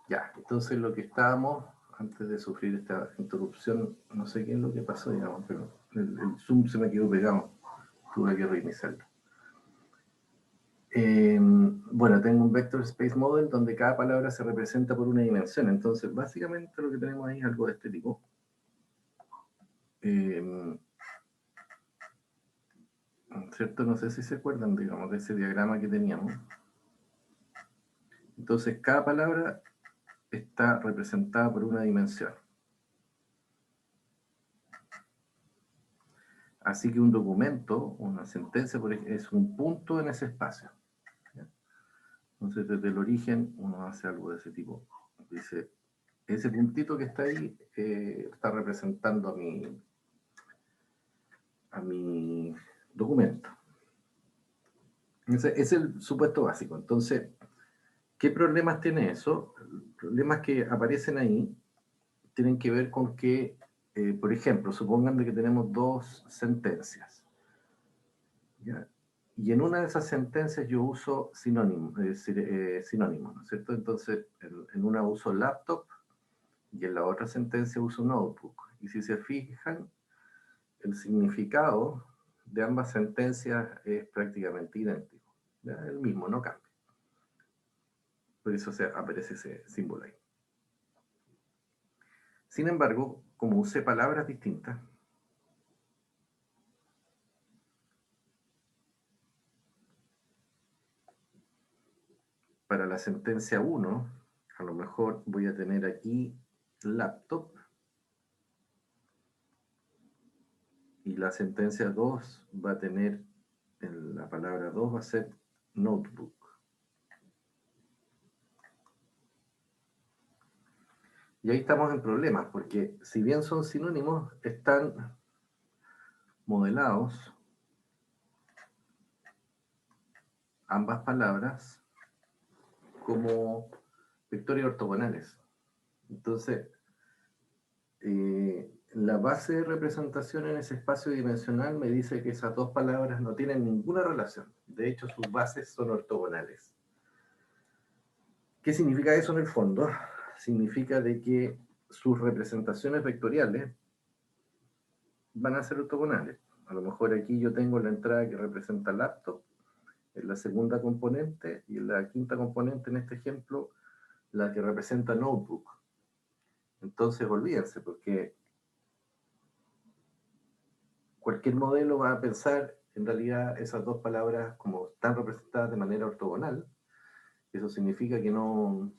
Ya, entonces lo que estábamos, antes de sufrir esta interrupción, no sé qué es lo que pasó, digamos, pero el Zoom se me quedó pegado, tuve que reiniciarlo. Bueno, tengo un vector space model donde cada palabra se representa por una dimensión, entonces básicamente lo que tenemos ahí es algo de este tipo. ¿Cierto? No sé si se acuerdan, digamos, de ese diagrama que teníamos. Entonces, cada palabra está representada por una dimensión. Así que un documento, una sentencia, por ejemplo, es un punto en ese espacio. ¿Ya? Entonces, desde el origen, uno hace algo de ese tipo. Dice, ese puntito que está ahí está representando a mi documento. Ese es el supuesto básico. Entonces, ¿qué problemas tiene eso? Problemas que aparecen ahí tienen que ver con que, por ejemplo, supongan de que tenemos dos sentencias. ¿Ya? Y en una de esas sentencias yo uso sinónimo, sinónimo, ¿no es cierto? Entonces, en una uso laptop y en la otra sentencia uso notebook. Y si se fijan, el significado de ambas sentencias es prácticamente idéntico. ¿Ya? El mismo, no cambia. Por eso aparece ese símbolo ahí. Sin embargo, como usé palabras distintas, para la sentencia 1, a lo mejor voy a tener aquí laptop y la sentencia 2 va a tener, la palabra 2 va a ser notebook. Y ahí estamos en problemas, porque si bien son sinónimos, están modelados ambas palabras como vectores ortogonales. Entonces, la base de representación en ese espacio dimensional me dice que esas dos palabras no tienen ninguna relación. De hecho, sus bases son ortogonales. ¿Qué significa eso en el fondo? Significa de que sus representaciones vectoriales van a ser ortogonales. A lo mejor aquí yo tengo la entrada que representa laptop, en la segunda componente, y en la quinta componente, en este ejemplo, la que representa notebook. Entonces, olvídense, porque cualquier modelo va a pensar en realidad esas dos palabras como están representadas de manera ortogonal. Eso significa que no,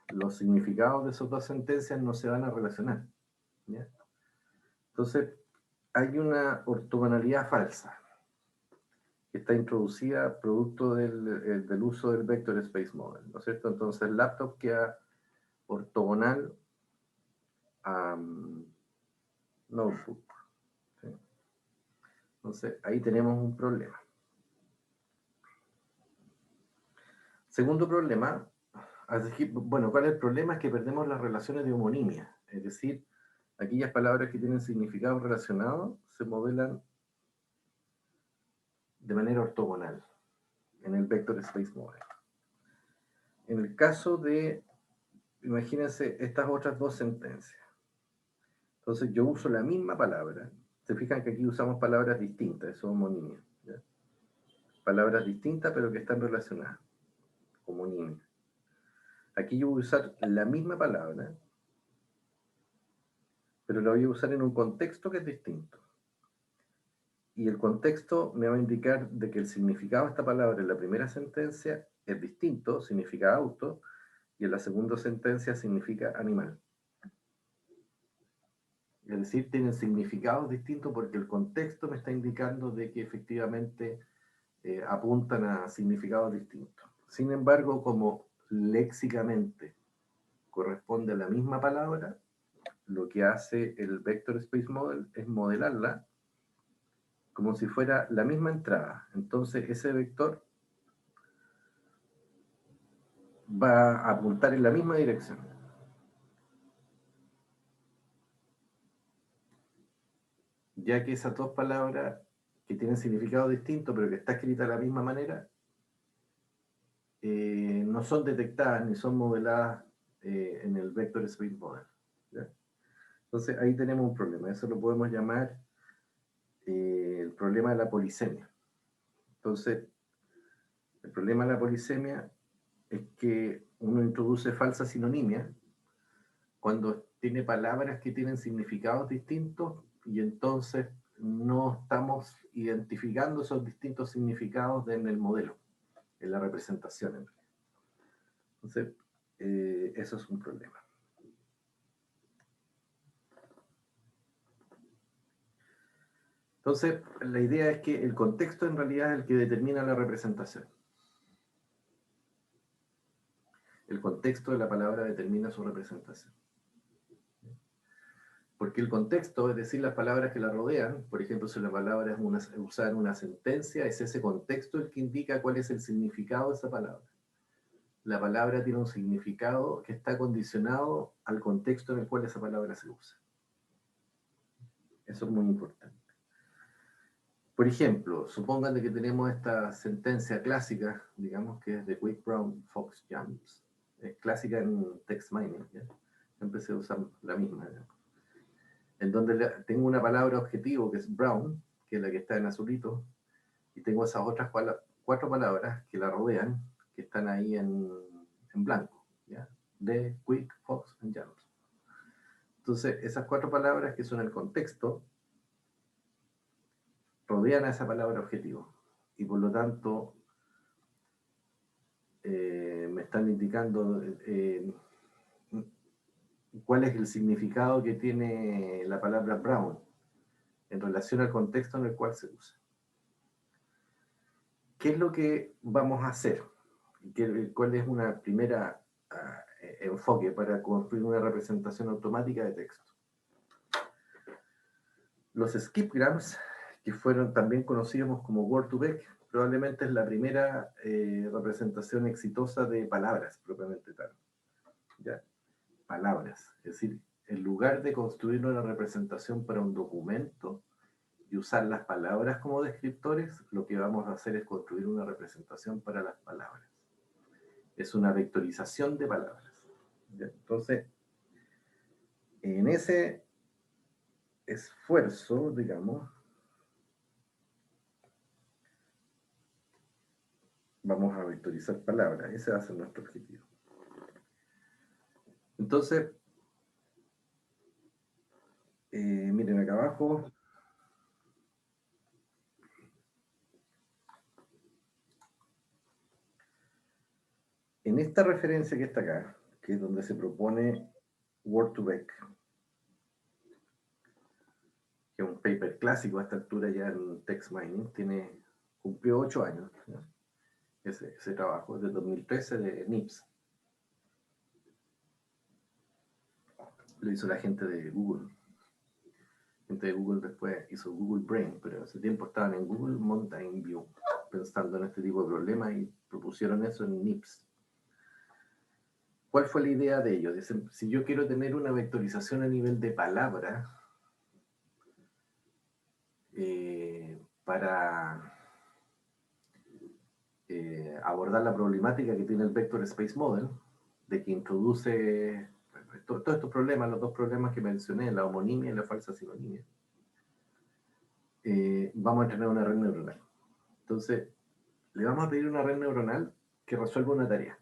los significados de esas dos sentencias no se van a relacionar. ¿Ya? Entonces, hay una ortogonalidad falsa que está introducida producto del uso del Vector Space Model, ¿no es cierto? Entonces, el laptop queda ortogonal a notebook. ¿Sí? Entonces, ahí tenemos un problema. Segundo problema, bueno, ¿cuál es el problema? Es que perdemos las relaciones de homonimia, es decir, aquellas palabras que tienen significados relacionados se modelan de manera ortogonal en el Vector Space Model. En el caso de, imagínense estas otras dos sentencias. Entonces yo uso la misma palabra. Se fijan que aquí usamos palabras distintas, eso es homonimia. ¿Ya? Palabras distintas pero que están relacionadas. Homonimia. Aquí yo voy a usar la misma palabra, pero la voy a usar en un contexto que es distinto. Y el contexto me va a indicar de que el significado de esta palabra en la primera sentencia es distinto, significa auto, y en la segunda sentencia significa animal. Es decir, tienen significados distintos porque el contexto me está indicando de que efectivamente apuntan a significados distintos. Sin embargo, como léxicamente corresponde a la misma palabra, lo que hace el Vector Space Model es modelarla como si fuera la misma entrada. Entonces, ese vector va a apuntar en la misma dirección. Ya que esas dos palabras que tienen significado distinto, pero que está escrita de la misma manera, no no son detectadas ni son modeladas en el Vector Space Model. ¿Ya? Entonces ahí tenemos un problema. Eso lo podemos llamar el problema de la polisemia. Entonces, el problema de la polisemia es que uno introduce falsa sinonimia cuando tiene palabras que tienen significados distintos y entonces no estamos identificando esos distintos significados en el modelo, en la representación. Entonces, eso es un problema. Entonces, la idea es que el contexto en realidad es el que determina la representación. El contexto de la palabra determina su representación. Porque el contexto, es decir, las palabras que la rodean, por ejemplo, si la palabra es usada en una sentencia, es ese contexto el que indica cuál es el significado de esa palabra. La palabra tiene un significado que está condicionado al contexto en el cual esa palabra se usa. Eso es muy importante. Por ejemplo, supongan que tenemos esta sentencia clásica, digamos que es de Quick, Brown, Fox, James. Es clásica en text mining, ¿ya? Siempre se usa la misma, ¿ya? En donde tengo una palabra objetivo que es brown, que es la que está en azulito, y tengo esas otras 4 palabras que la rodean, que están ahí en blanco, ¿ya? De, quick, fox, and jams. Entonces, esas 4 palabras que son el contexto, rodean a esa palabra objetivo, y por lo tanto, me están indicando cuál es el significado que tiene la palabra brown en relación al contexto en el cual se usa. ¿Qué es lo que vamos a hacer? ¿Cuál es una primera enfoque para construir una representación automática de texto? Los skipgrams, que fueron también conocidos como Word2Vec, probablemente es la primera representación exitosa de palabras, propiamente tal. ¿Ya? Palabras. Es decir, en lugar de construir una representación para un documento y usar las palabras como descriptores, lo que vamos a hacer es construir una representación para las palabras. Es una vectorización de palabras. ¿Ya? Entonces, en ese esfuerzo, digamos, vamos a vectorizar palabras. Ese va a ser nuestro objetivo. Entonces, miren acá abajo. En esta referencia que está acá, que es donde se propone Word2Vec, que es un paper clásico a esta altura ya en text mining, cumplió 8 años, ¿no? Ese trabajo, es de 2013 de NIPS. Lo hizo la gente de Google. La gente de Google después hizo Google Brain, pero hace tiempo estaban en Google Mountain View, pensando en este tipo de problemas y propusieron eso en NIPS. ¿Cuál fue la idea de ellos? Dicen, si yo quiero tener una vectorización a nivel de palabra, para abordar la problemática que tiene el Vector Space Model, de que introduce todos estos problemas, los 2 problemas que mencioné, la homonimia y la falsa sinonimia, vamos a entrenar una red neuronal. Entonces, le vamos a pedir una red neuronal que resuelva una tarea.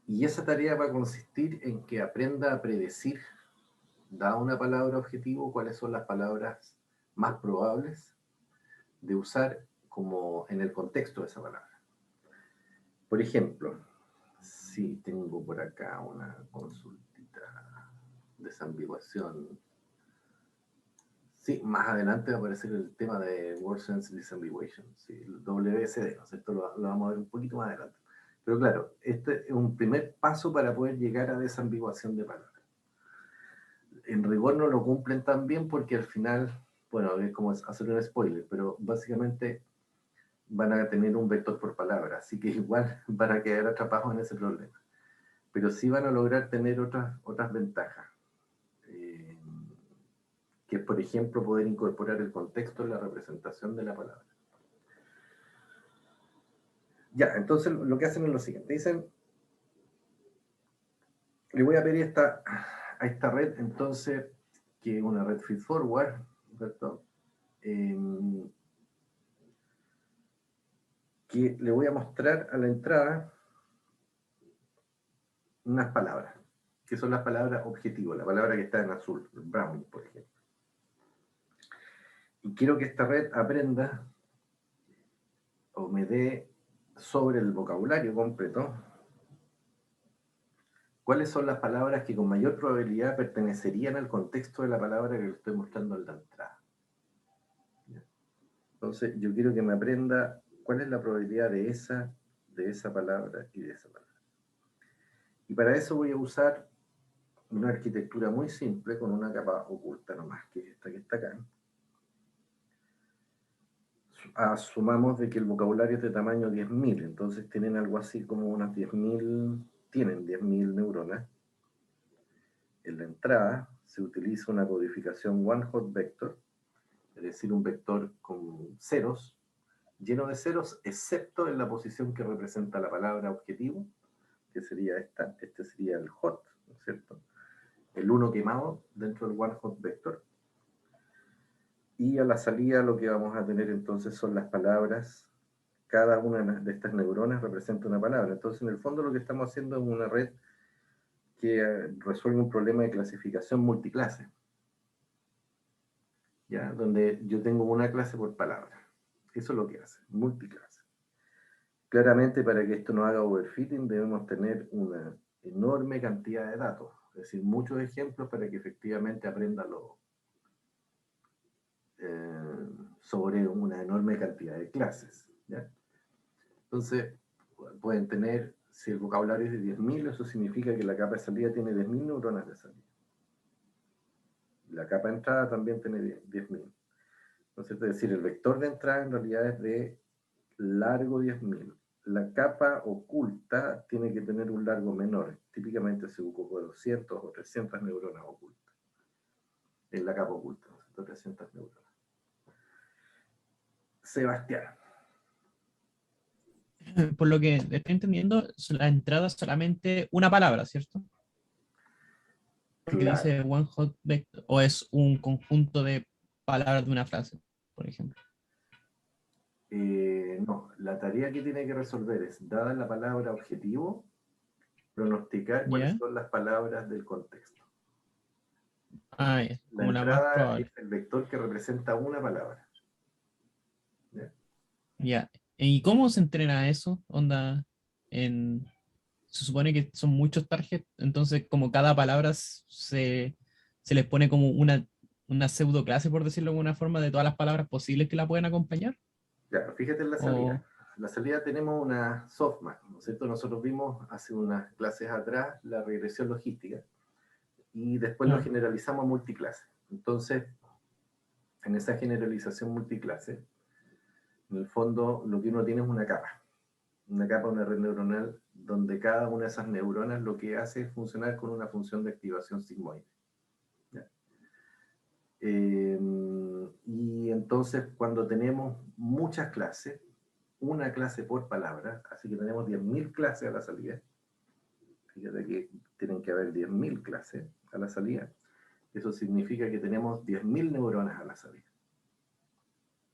Y esa tarea va a consistir en que aprenda a predecir, dada una palabra objetivo, cuáles son las palabras más probables de usar como en el contexto de esa palabra. Por ejemplo, si tengo por acá una consultita, desambiguación. Sí, más adelante va a aparecer el tema de Word Sense Disambiguation, sí, el WSD, ¿no es cierto? Lo vamos a ver un poquito más adelante. Pero claro, este es un primer paso para poder llegar a desambiguación de palabras. En rigor no lo cumplen tan bien porque al final, bueno, es como hacer un spoiler, pero básicamente van a tener un vector por palabra, así que igual van a quedar atrapados en ese problema. Pero sí van a lograr tener otras ventajas, que es, por ejemplo, poder incorporar el contexto en la representación de la palabra. Ya, entonces lo que hacen es lo siguiente. Dicen, le voy a pedir a esta red, entonces, que es una red feedforward, ¿cierto? Que le voy a mostrar a la entrada unas palabras, que son las palabras objetivo, la palabra que está en azul, brown, por ejemplo. Y quiero que esta red aprenda o me dé sobre el vocabulario completo cuáles son las palabras que con mayor probabilidad pertenecerían al contexto de la palabra que le estoy mostrando en la entrada. Entonces, yo quiero que me aprenda cuál es la probabilidad de esa palabra y de esa palabra. Y para eso voy a usar una arquitectura muy simple con una capa oculta nomás, que es esta que está acá. Asumamos de que el vocabulario es de tamaño 10.000, entonces tienen algo así como unas 10.000, tienen 10.000 neuronas. En la entrada se utiliza una codificación one-hot vector, es decir, un vector con ceros, lleno de ceros, excepto en la posición que representa la palabra objetivo, que sería esta, este sería el hot, ¿no es cierto? El 1 quemado dentro del one-hot vector. Y a la salida lo que vamos a tener entonces son las palabras. Cada una de estas neuronas representa una palabra. Entonces, en el fondo lo que estamos haciendo es una red que resuelve un problema de clasificación multiclase, ¿ya? Donde yo tengo una clase por palabra. Eso es lo que hace, multiclase. Claramente, para que esto no haga overfitting, debemos tener una enorme cantidad de datos, es decir, muchos ejemplos para que efectivamente aprenda sobre una enorme cantidad de clases, ¿ya? Entonces, pueden tener, si el vocabulario es de 10.000, eso significa que la capa de salida tiene 10.000 neuronas de salida. La capa de entrada también tiene 10.000. Entonces, es decir, el vector de entrada en realidad es de largo 10.000. La capa oculta tiene que tener un largo menor. Típicamente se ocupa de 200 o 300 neuronas ocultas. En la capa oculta, 300 neuronas. Sebastián. Por lo que estoy entendiendo, la entrada es solamente una palabra, ¿cierto? Porque Claro. dice one hot vector, o es un conjunto de palabras de una frase, por ejemplo. No, la tarea que tiene que resolver es, dada la palabra objetivo, pronosticar cuáles ¿Ya? son las palabras del contexto. Ah, ya, La como la más entrada es probable. el vector que representa una palabra, ¿ya? Ya. ¿Y cómo se entrena eso? Onda, se supone que son muchos targets, entonces como cada palabra se les pone como una pseudo clase, por decirlo de alguna forma, de todas las palabras posibles que la pueden acompañar. Ya, fíjate en la salida. O, En la salida tenemos una softmap, ¿no es cierto? Nosotros vimos hace unas clases atrás la regresión logística y después lo claro, generalizamos a multiclase. Entonces, en esa generalización multiclase, en el fondo lo que uno tiene es una capa, una red neuronal, donde cada una de esas neuronas lo que hace es funcionar con una función de activación sigmoide. ¿Ya? Y entonces, cuando tenemos muchas clases, una clase por palabra, así que tenemos 10.000 clases a la salida. Fíjate que tienen que haber 10.000 clases a la salida. Eso significa que tenemos 10.000 neuronas a la salida.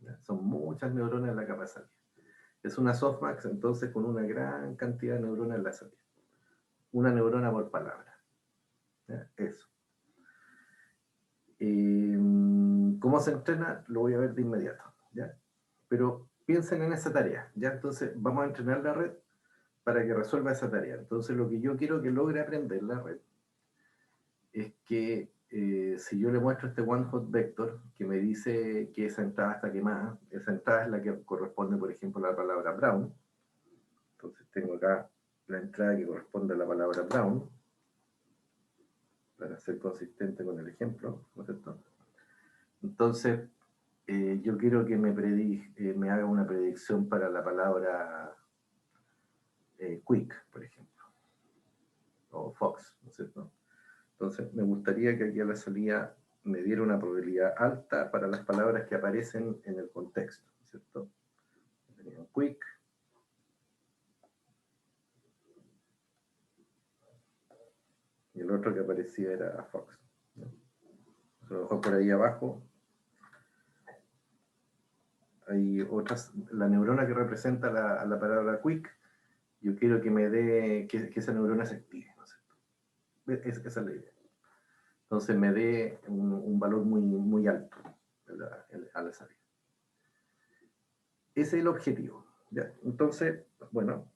¿Ya? Son muchas neuronas en la capa de salida. Es una softmax, entonces, con una gran cantidad de neuronas en la salida. Una neurona por palabra. ¿Ya? Eso. ¿Cómo se entrena? Lo voy a ver de inmediato. ¿Ya? Pero piensen en esa tarea. ¿Ya? Entonces, vamos a entrenar la red para que resuelva esa tarea. Entonces, lo que yo quiero que logre aprender la red es que si yo le muestro este one hot vector que me dice que esa entrada está quemada, esa entrada es la que corresponde, por ejemplo, a la palabra brown. Entonces tengo acá la entrada que corresponde a la palabra brown, para ser consistente con el ejemplo, ¿no es cierto? Entonces, yo quiero que me haga una predicción para la palabra quick, por ejemplo, o fox, ¿no es cierto? Entonces, me gustaría que aquí a la salida me diera una probabilidad alta para las palabras que aparecen en el contexto, ¿cierto? Quick, y el otro que aparecía era Fox, ¿no? A lo mejor por ahí abajo hay otras, la neurona que representa a la palabra quick, yo quiero que me dé, que esa neurona se active, ¿no es cierto? Esa es la idea. Entonces me dé un valor muy alto a la salida. Ese es el objetivo, ¿ya? Entonces, bueno,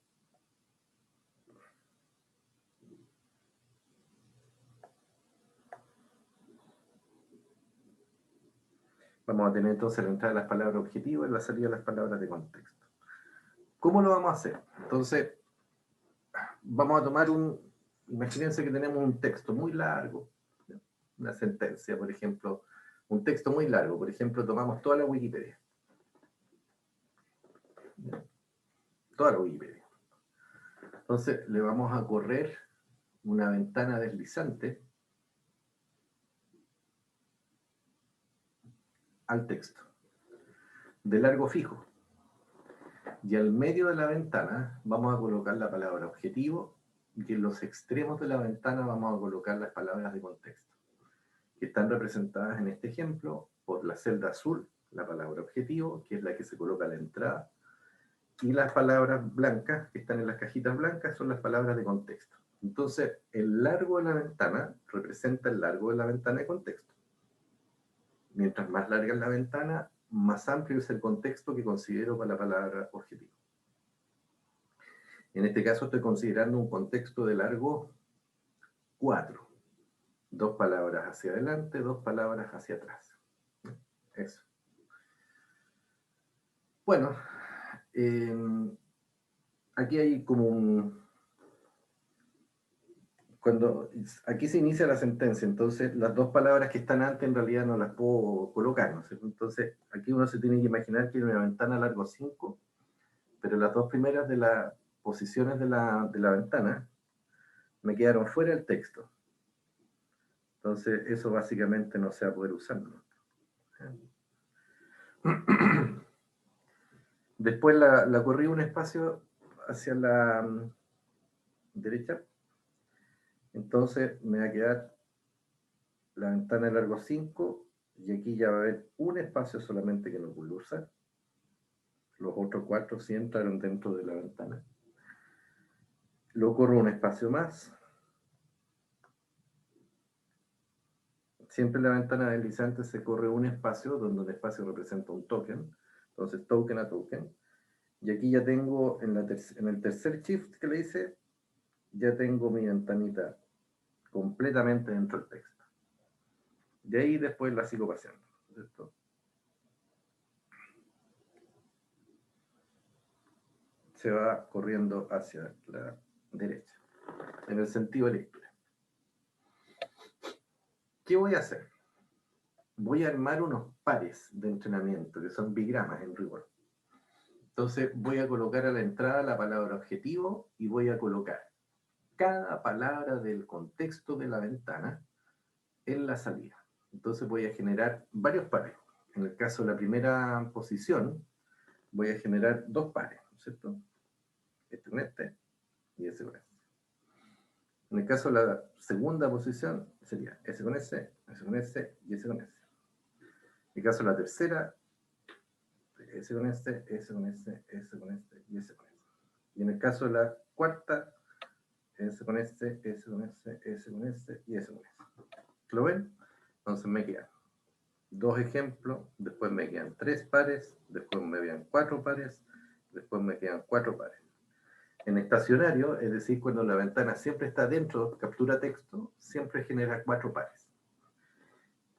vamos a tener entonces la entrada de las palabras objetivas y la salida de las palabras de contexto. ¿Cómo lo vamos a hacer? Entonces, vamos a tomar imagínense que tenemos un texto muy largo, ¿no? Una sentencia, por ejemplo, un texto muy largo, por ejemplo, tomamos toda la Wikipedia. ¿No? Toda la Wikipedia. Entonces, le vamos a correr una ventana deslizante al texto, de largo fijo. Y al medio de la ventana vamos a colocar la palabra objetivo y en los extremos de la ventana vamos a colocar las palabras de contexto, que están representadas en este ejemplo por la celda azul, la palabra objetivo, que es la que se coloca a la entrada, y las palabras blancas, que están en las cajitas blancas, son las palabras de contexto. Entonces, el largo de la ventana representa el largo de la ventana de contexto. Mientras más larga es la ventana, más amplio es el contexto que considero para la palabra objetivo. En este caso estoy considerando un contexto de largo 4. 2 palabras hacia adelante, 2 palabras hacia atrás. Eso. Bueno, aquí hay como aquí se inicia la sentencia, entonces las 2 palabras que están antes en realidad no las puedo colocar, ¿no? Entonces aquí uno se tiene que imaginar que hay una ventana largo 5, pero las 2 primeras de las posiciones de la ventana me quedaron fuera del texto. Entonces eso básicamente no se va a poder usar, ¿no? Después la corrí un espacio hacia la derecha, entonces me va a quedar la ventana de largo 5 y aquí ya va a haber un espacio solamente que no puedo usar. Los otros 4 sí entraron dentro de la ventana. Lo corro un espacio más. Siempre en la ventana deslizante se corre un espacio donde un espacio representa un token. Entonces token a token. Y aquí ya tengo en el tercer shift que le hice, ya tengo mi ventanita completamente dentro del texto. De ahí después la sigo paseando, ¿cierto? Se va corriendo hacia la derecha, en el sentido de lectura. ¿Qué voy a hacer? Voy a armar unos pares de entrenamiento, que son bigramas en rigor. Entonces voy a colocar a la entrada la palabra objetivo y voy a colocar cada palabra del contexto de la ventana en la salida. Entonces voy a generar varios pares. En el caso de la primera posición, voy a generar 2 pares, ¿no es cierto? Este con este y ese con este. En el caso de la segunda posición, sería ese con ese con ese y ese con ese. En el caso de la tercera, ese con este, ese con este, ese con este y ese con este. Y en el caso de la cuarta, ese con este, ese con este, ese con este y ese con este. ¿Lo ven? Entonces me quedan 2 ejemplos, después me quedan 3 pares, después me quedan 4 pares, después me quedan 4 pares. En estacionario, es decir, cuando la ventana siempre está dentro, captura texto, siempre genera 4 pares.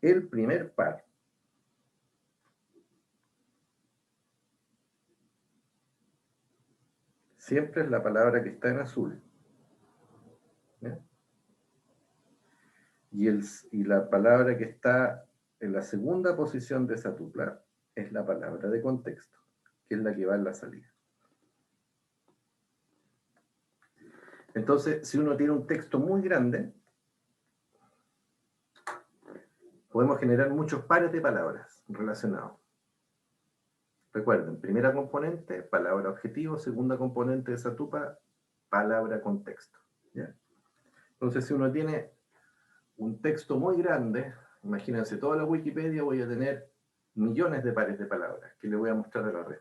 El primer par siempre es la palabra que está en azul. ¿Ya? Y la palabra que está en la segunda posición de esa tupla es la palabra de contexto, que es la que va en la salida. Entonces, si uno tiene un texto muy grande, podemos generar muchos pares de palabras relacionados. Recuerden, primera componente, palabra objetivo, segunda componente de esa tupa, palabra contexto. ¿Ya? Entonces, si uno tiene un texto muy grande, imagínense toda la Wikipedia, voy a tener millones de pares de palabras que le voy a mostrar a la red.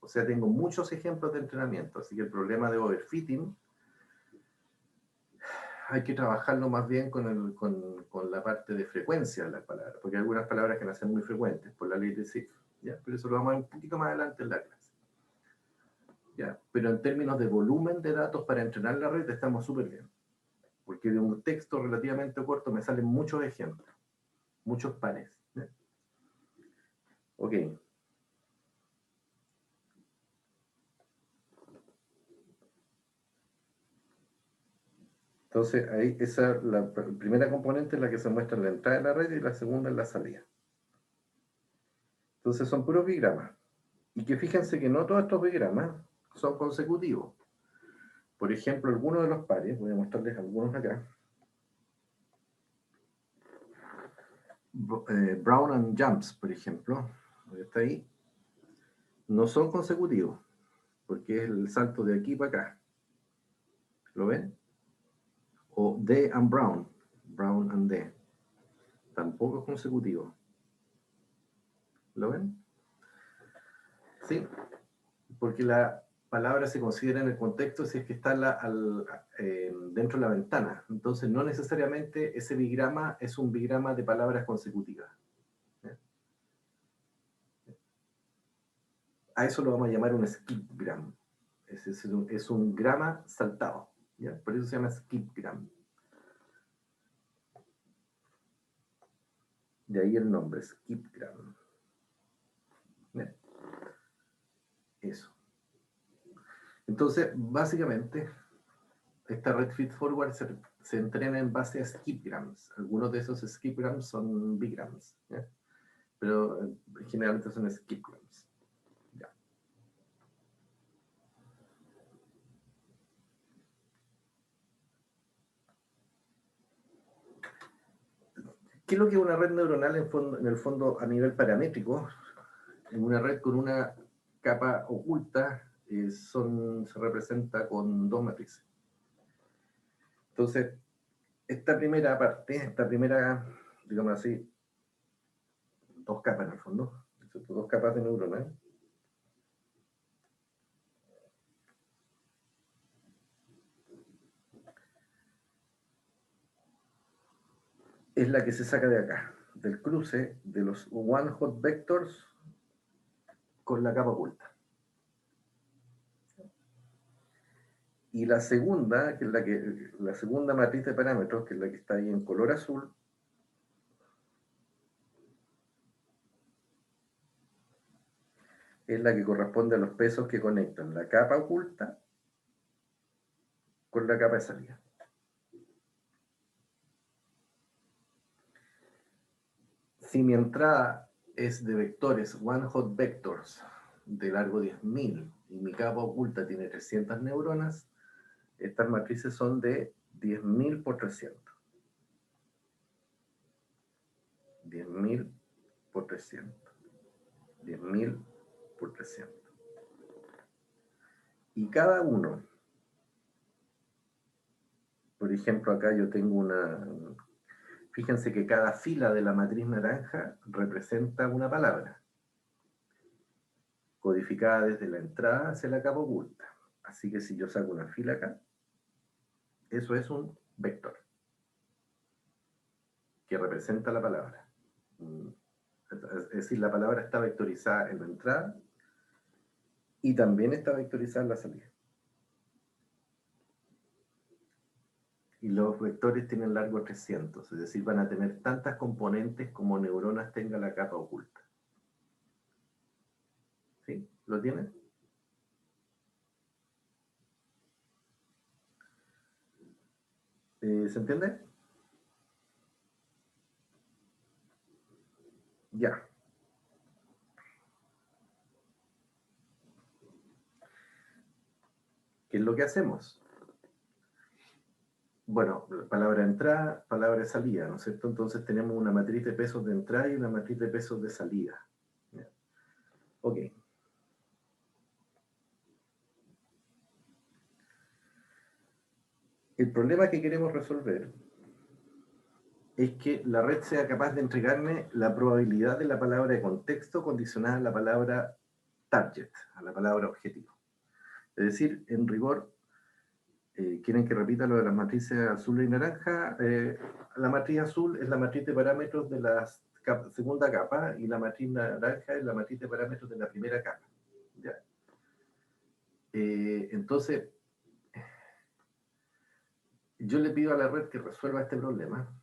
O sea, tengo muchos ejemplos de entrenamiento, así que el problema de overfitting hay que trabajarlo más bien con la parte de frecuencia de las palabras, porque hay algunas palabras que nacen muy frecuentes por la ley de Zipf, ¿ya? Pero eso lo vamos a ver un poquito más adelante en la clase. ¿Ya? Pero en términos de volumen de datos para entrenar la red estamos súper bien, porque de un texto relativamente corto me salen muchos ejemplos, muchos pares. ¿Ya? Ok. Entonces, ahí la primera componente es la que se muestra en la entrada de la red y la segunda en la salida. Entonces son puros bigramas. Y que fíjense que no todos estos bigramas son consecutivos. Por ejemplo, algunos de los pares, voy a mostrarles algunos acá. Brown and Jumps, por ejemplo, está ahí, no son consecutivos, porque es el salto de aquí para acá. ¿Lo ven? O D and Brown, Brown and D, tampoco es consecutivo. ¿Lo ven? Sí, porque la palabra se considera en el contexto si es que está dentro de la ventana. Entonces, no necesariamente ese bigrama es un bigrama de palabras consecutivas. ¿Ya? A eso lo vamos a llamar un skipgram. Es un grama saltado. ¿Ya? Por eso se llama skipgram. De ahí el nombre, skipgram. ¿Ya? Eso. Entonces, básicamente, esta red feedforward se entrena en base a skipgrams. Algunos de esos skipgrams son bigrams, ¿ya? Pero generalmente son skipgrams. ¿Ya? ¿Qué es lo que es una red neuronal en el fondo a nivel paramétrico? En una red con una capa oculta se representa con dos matrices. Entonces, esta primera parte, digamos así, dos capas en el fondo, dos capas de neuronas, es la que se saca de acá, del cruce de los one-hot vectors con la capa oculta. Y la segunda, que es la segunda matriz de parámetros, que es la que está ahí en color azul, es la que corresponde a los pesos que conectan la capa oculta con la capa de salida. Si mi entrada es de vectores one-hot vectors de largo 10.000 y mi capa oculta tiene 300 neuronas, estas matrices son de 10.000 por 300. 10.000 por 300. 10.000 por 300. Y cada uno, por ejemplo, acá yo tengo fíjense que cada fila de la matriz naranja representa una palabra, codificada desde la entrada hacia la capa oculta. Así que si yo saco una fila acá, eso es un vector que representa la palabra. Es decir, la palabra está vectorizada en la entrada y también está vectorizada en la salida. Y los vectores tienen largo 300, es decir, van a tener tantas componentes como neuronas tenga la capa oculta. ¿Sí? ¿Lo tienen? ¿Se entiende? Ya. ¿Qué es lo que hacemos? Bueno, palabra de entrada, palabra de salida, ¿no es cierto? Entonces tenemos una matriz de pesos de entrada y una matriz de pesos de salida. ¿Ya? Ok. El problema que queremos resolver es que la red sea capaz de entregarme la probabilidad de la palabra de contexto condicionada a la palabra target, a la palabra objetivo. Es decir, en rigor, quieren que repita lo de las matrices azul y naranja. La matriz azul es la matriz de parámetros de la segunda capa y la matriz naranja es la matriz de parámetros de la primera capa. ¿Ya? Entonces, yo le pido a la red que resuelva este problema,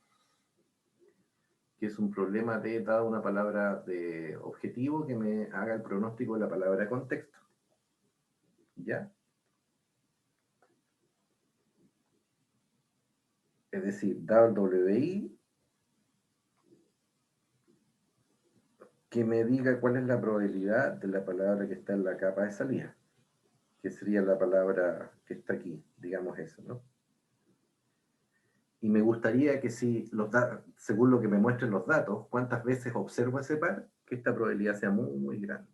que es un problema de, dada una palabra de objetivo, que me haga el pronóstico de la palabra contexto. ¿Ya? Es decir, dado el WI, que me diga cuál es la probabilidad de la palabra que está en la capa de salida, que sería la palabra que está aquí, digamos eso, ¿no? Y me gustaría que si, según lo que me muestren los datos, cuántas veces observo ese par, que esta probabilidad sea muy, muy grande.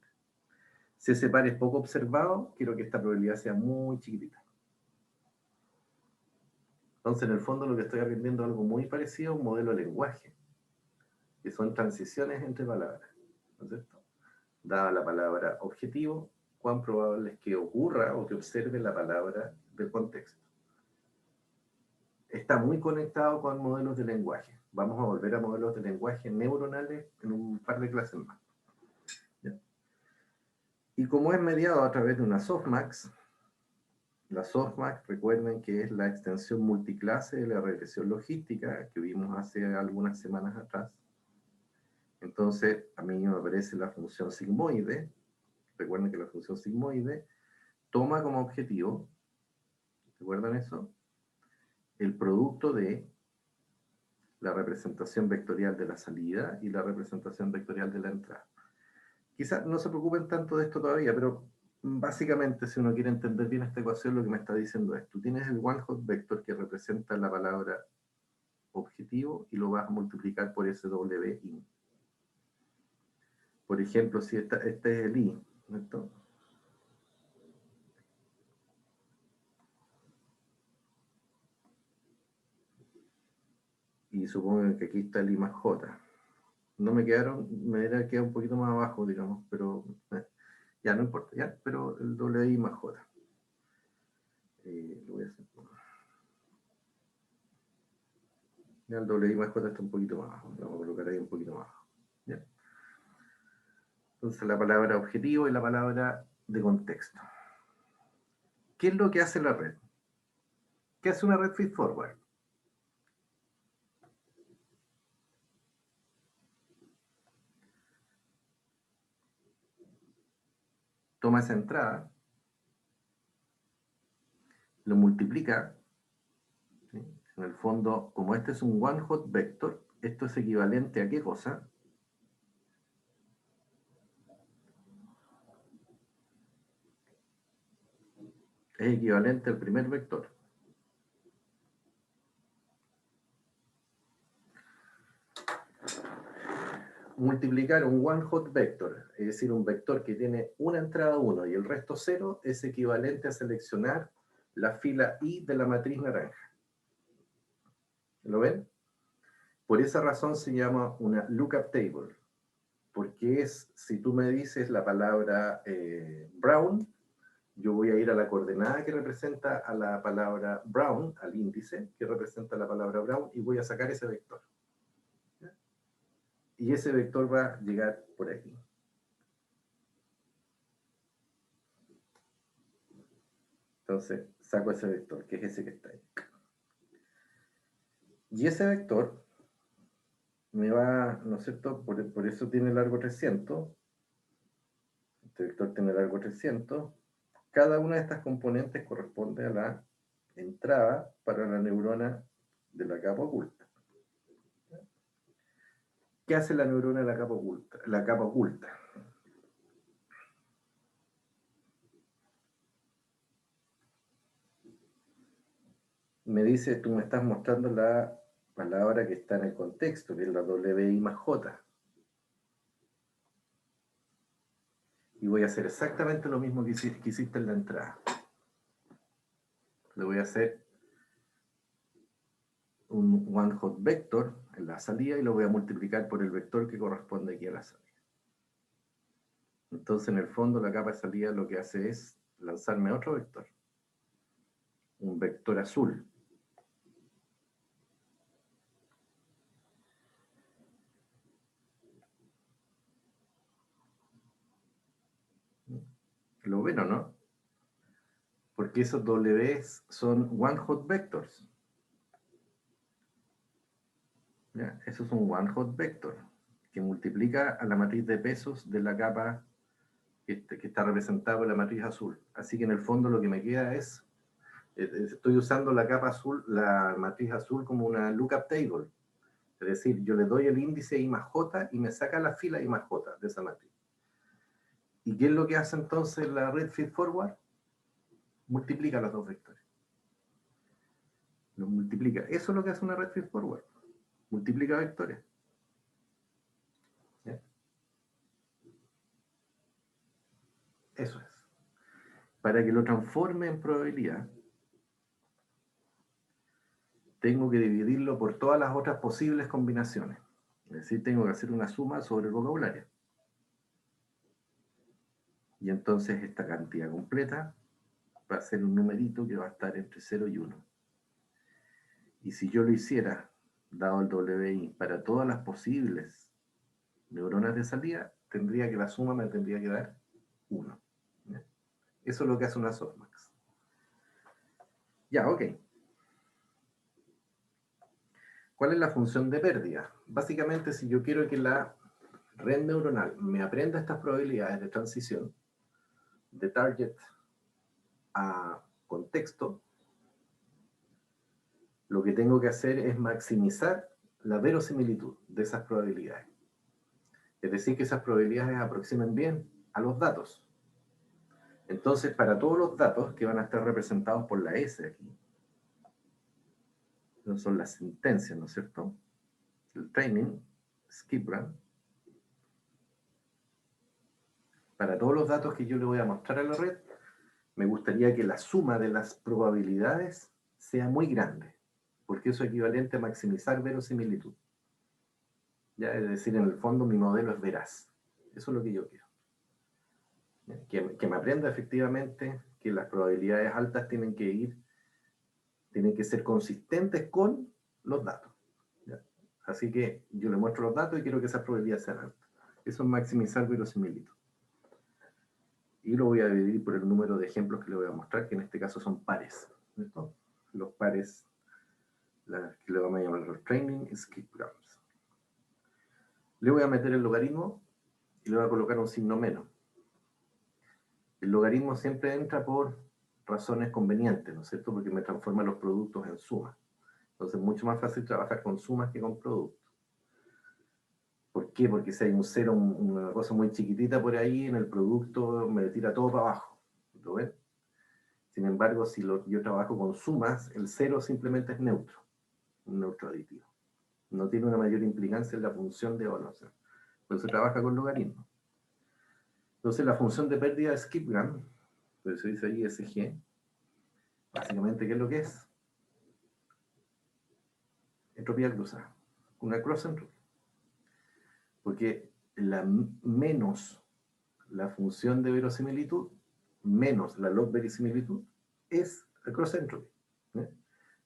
Si ese par es poco observado, quiero que esta probabilidad sea muy chiquitita. Entonces, en el fondo, lo que estoy aprendiendo es algo muy parecido a un modelo de lenguaje, que son transiciones entre palabras, ¿no es cierto? Dada la palabra objetivo, cuán probable es que ocurra o que observe la palabra del contexto. Está muy conectado con modelos de lenguaje. Vamos a volver a modelos de lenguaje neuronales en un par de clases más. ¿Ya? Y como es mediado a través de una softmax, la softmax, recuerden que es la extensión multiclase de la regresión logística que vimos hace algunas semanas atrás. Entonces, a mí me aparece la función sigmoide. Recuerden que la función sigmoide toma como objetivo, ¿recuerdan eso? El producto de la representación vectorial de la salida y la representación vectorial de la entrada. Quizás no se preocupen tanto de esto todavía, pero básicamente, si uno quiere entender bien esta ecuación, lo que me está diciendo es, tú tienes el one hot vector que representa la palabra objetivo y lo vas a multiplicar por ese WI. Por ejemplo, si este es el I, ¿cierto? Y supongo que aquí está el I más J. No me quedaron, me hubiera quedado un poquito más abajo, digamos, pero ya no importa, ya, pero el WI más J. Lo voy a hacer. Ya el WI más J está un poquito más abajo, lo vamos a colocar ahí un poquito más abajo. ¿Ya? Entonces la palabra objetivo y la palabra de contexto. ¿Qué es lo que hace la red? ¿Qué hace una red feed forward? Toma esa entrada, lo multiplica, ¿sí? En el fondo, como este es un one hot vector, esto es equivalente a ¿qué cosa? Es equivalente al primer vector. Multiplicar un one hot vector, es decir, un vector que tiene una entrada 1 y el resto 0, es equivalente a seleccionar la fila I de la matriz naranja. ¿Lo ven? Por esa razón se llama una lookup table, porque es, si tú me dices la palabra brown, yo voy a ir a la coordenada que representa a la palabra brown, al índice que representa la palabra brown, y voy a sacar ese vector. ¿Ya? Y ese vector va a llegar por aquí. Entonces, saco ese vector, que es ese que está ahí. Y ese vector me va, ¿no es cierto? Por eso tiene largo 300. Este vector tiene largo 300. Cada una de estas componentes corresponde a la entrada para la neurona de la capa oculta. ¿Qué hace la neurona de la capa oculta? La capa oculta. Me dice, tú me estás mostrando la palabra que está en el contexto, que es la WI más J. Y voy a hacer exactamente lo mismo que hiciste en la entrada. Le voy a hacer un one hot vector, en la salida y lo voy a multiplicar por el vector que corresponde aquí a la salida. Entonces, en el fondo, la capa de salida lo que hace es lanzarme otro vector. Un vector azul. ¿Lo ven o no? Porque esos Ws son one-hot vectors. ¿Ya? Eso es un one-hot vector que multiplica a la matriz de pesos de la capa que está representada por la matriz azul. Así que en el fondo lo que me queda es, estoy usando la capa azul, la matriz azul como una lookup table. Es decir, yo le doy el índice I más J y me saca la fila I más J de esa matriz. ¿Y qué es lo que hace entonces la red feed forward? Multiplica los dos vectores. Los multiplica. Eso es lo que hace una red feed forward. Multiplica vectores. ¿Ya? Eso es. Para que lo transforme en probabilidad, tengo que dividirlo por todas las otras posibles combinaciones. Es decir, tengo que hacer una suma sobre el vocabulario. Y entonces esta cantidad completa va a ser un numerito que va a estar entre 0 y 1. Y si yo lo hiciera, dado el WI, para todas las posibles neuronas de salida, tendría que la suma me tendría que dar 1. ¿Ya? Eso es lo que hace una softmax. Ya, ok. ¿Cuál es la función de pérdida? Básicamente, si yo quiero que la red neuronal me aprenda estas probabilidades de transición de target a contexto, lo que tengo que hacer es maximizar la verosimilitud de esas probabilidades. Es decir, que esas probabilidades aproximen bien a los datos. Entonces, para todos los datos que van a estar representados por la S aquí, son las sentencias, ¿no es cierto? El training, skip run. Para todos los datos que yo le voy a mostrar a la red, me gustaría que la suma de las probabilidades sea muy grande, porque eso es equivalente a maximizar verosimilitud. ¿Ya? Es decir, en el fondo mi modelo es veraz. Eso es lo que yo quiero. Que me aprenda efectivamente que las probabilidades altas tienen que ser consistentes con los datos. ¿Ya? Así que yo le muestro los datos y quiero que esas probabilidades sean altas. Eso es maximizar verosimilitud. Y lo voy a dividir por el número de ejemplos que le voy a mostrar, que en este caso son pares. ¿Cierto? Los pares, que le vamos a llamar los training skip grams. Le voy a meter el logaritmo y le voy a colocar un signo menos. El logaritmo siempre entra por razones convenientes, ¿no es cierto? Porque me transforma los productos en sumas. Entonces es mucho más fácil trabajar con sumas que con productos. ¿Por qué? Porque si hay un cero, una cosa muy chiquitita por ahí, en el producto me tira todo para abajo. ¿Lo ven? Sin embargo, si yo trabajo con sumas, el cero simplemente es neutro, un neutro aditivo. No tiene una mayor implicancia en la función de evaluación. Por eso trabaja con logaritmos. Entonces la función de pérdida de skipgram, por eso dice ahí SG, básicamente, ¿qué es lo que es? Entropía cruzada. Una cross entropy. Porque menos la función de verosimilitud, menos la log verisimilitud, es la cross entropy. ¿Eh?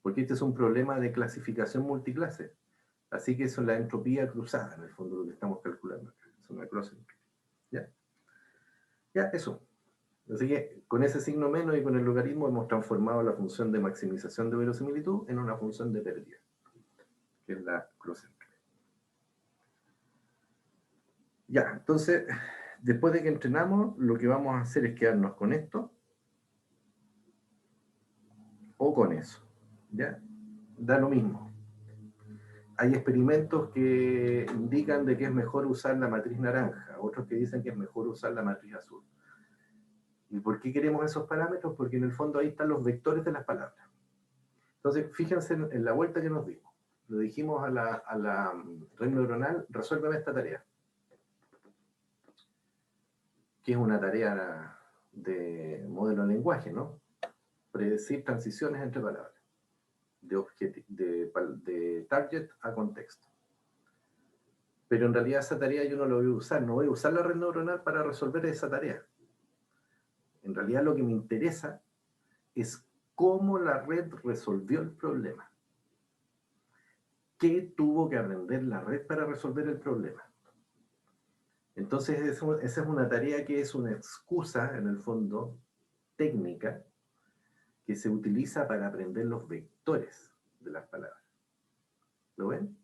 Porque este es un problema de clasificación multiclase. Así que eso es la entropía cruzada, en el fondo, lo que estamos calculando acá. Es una cross entropy. ¿Ya? Ya, eso. Así que con ese signo menos y con el logaritmo hemos transformado la función de maximización de verosimilitud en una función de pérdida, que es la cross entropy. Ya, entonces, después de que entrenamos, lo que vamos a hacer es quedarnos con esto o con eso. ¿Ya? Da lo mismo. Hay experimentos que indican de que es mejor usar la matriz naranja, otros que dicen que es mejor usar la matriz azul. ¿Y por qué queremos esos parámetros? Porque en el fondo ahí están los vectores de las palabras. Entonces, fíjense en la vuelta que nos dimos. Le dijimos a la red neuronal, resuélveme esta tarea. Que es una tarea de modelo de lenguaje, ¿no? Predecir transiciones entre palabras, de target a contexto. pero en realidad esa tarea yo no la voy a usar, no voy a usar la red neuronal para resolver esa tarea. En realidad lo que me interesa es cómo la red resolvió el problema. ¿Qué tuvo que aprender la red para resolver el problema? Entonces, esa es una tarea que es una excusa, en el fondo, técnica, que se utiliza para aprender los vectores de las palabras. ¿Lo ven?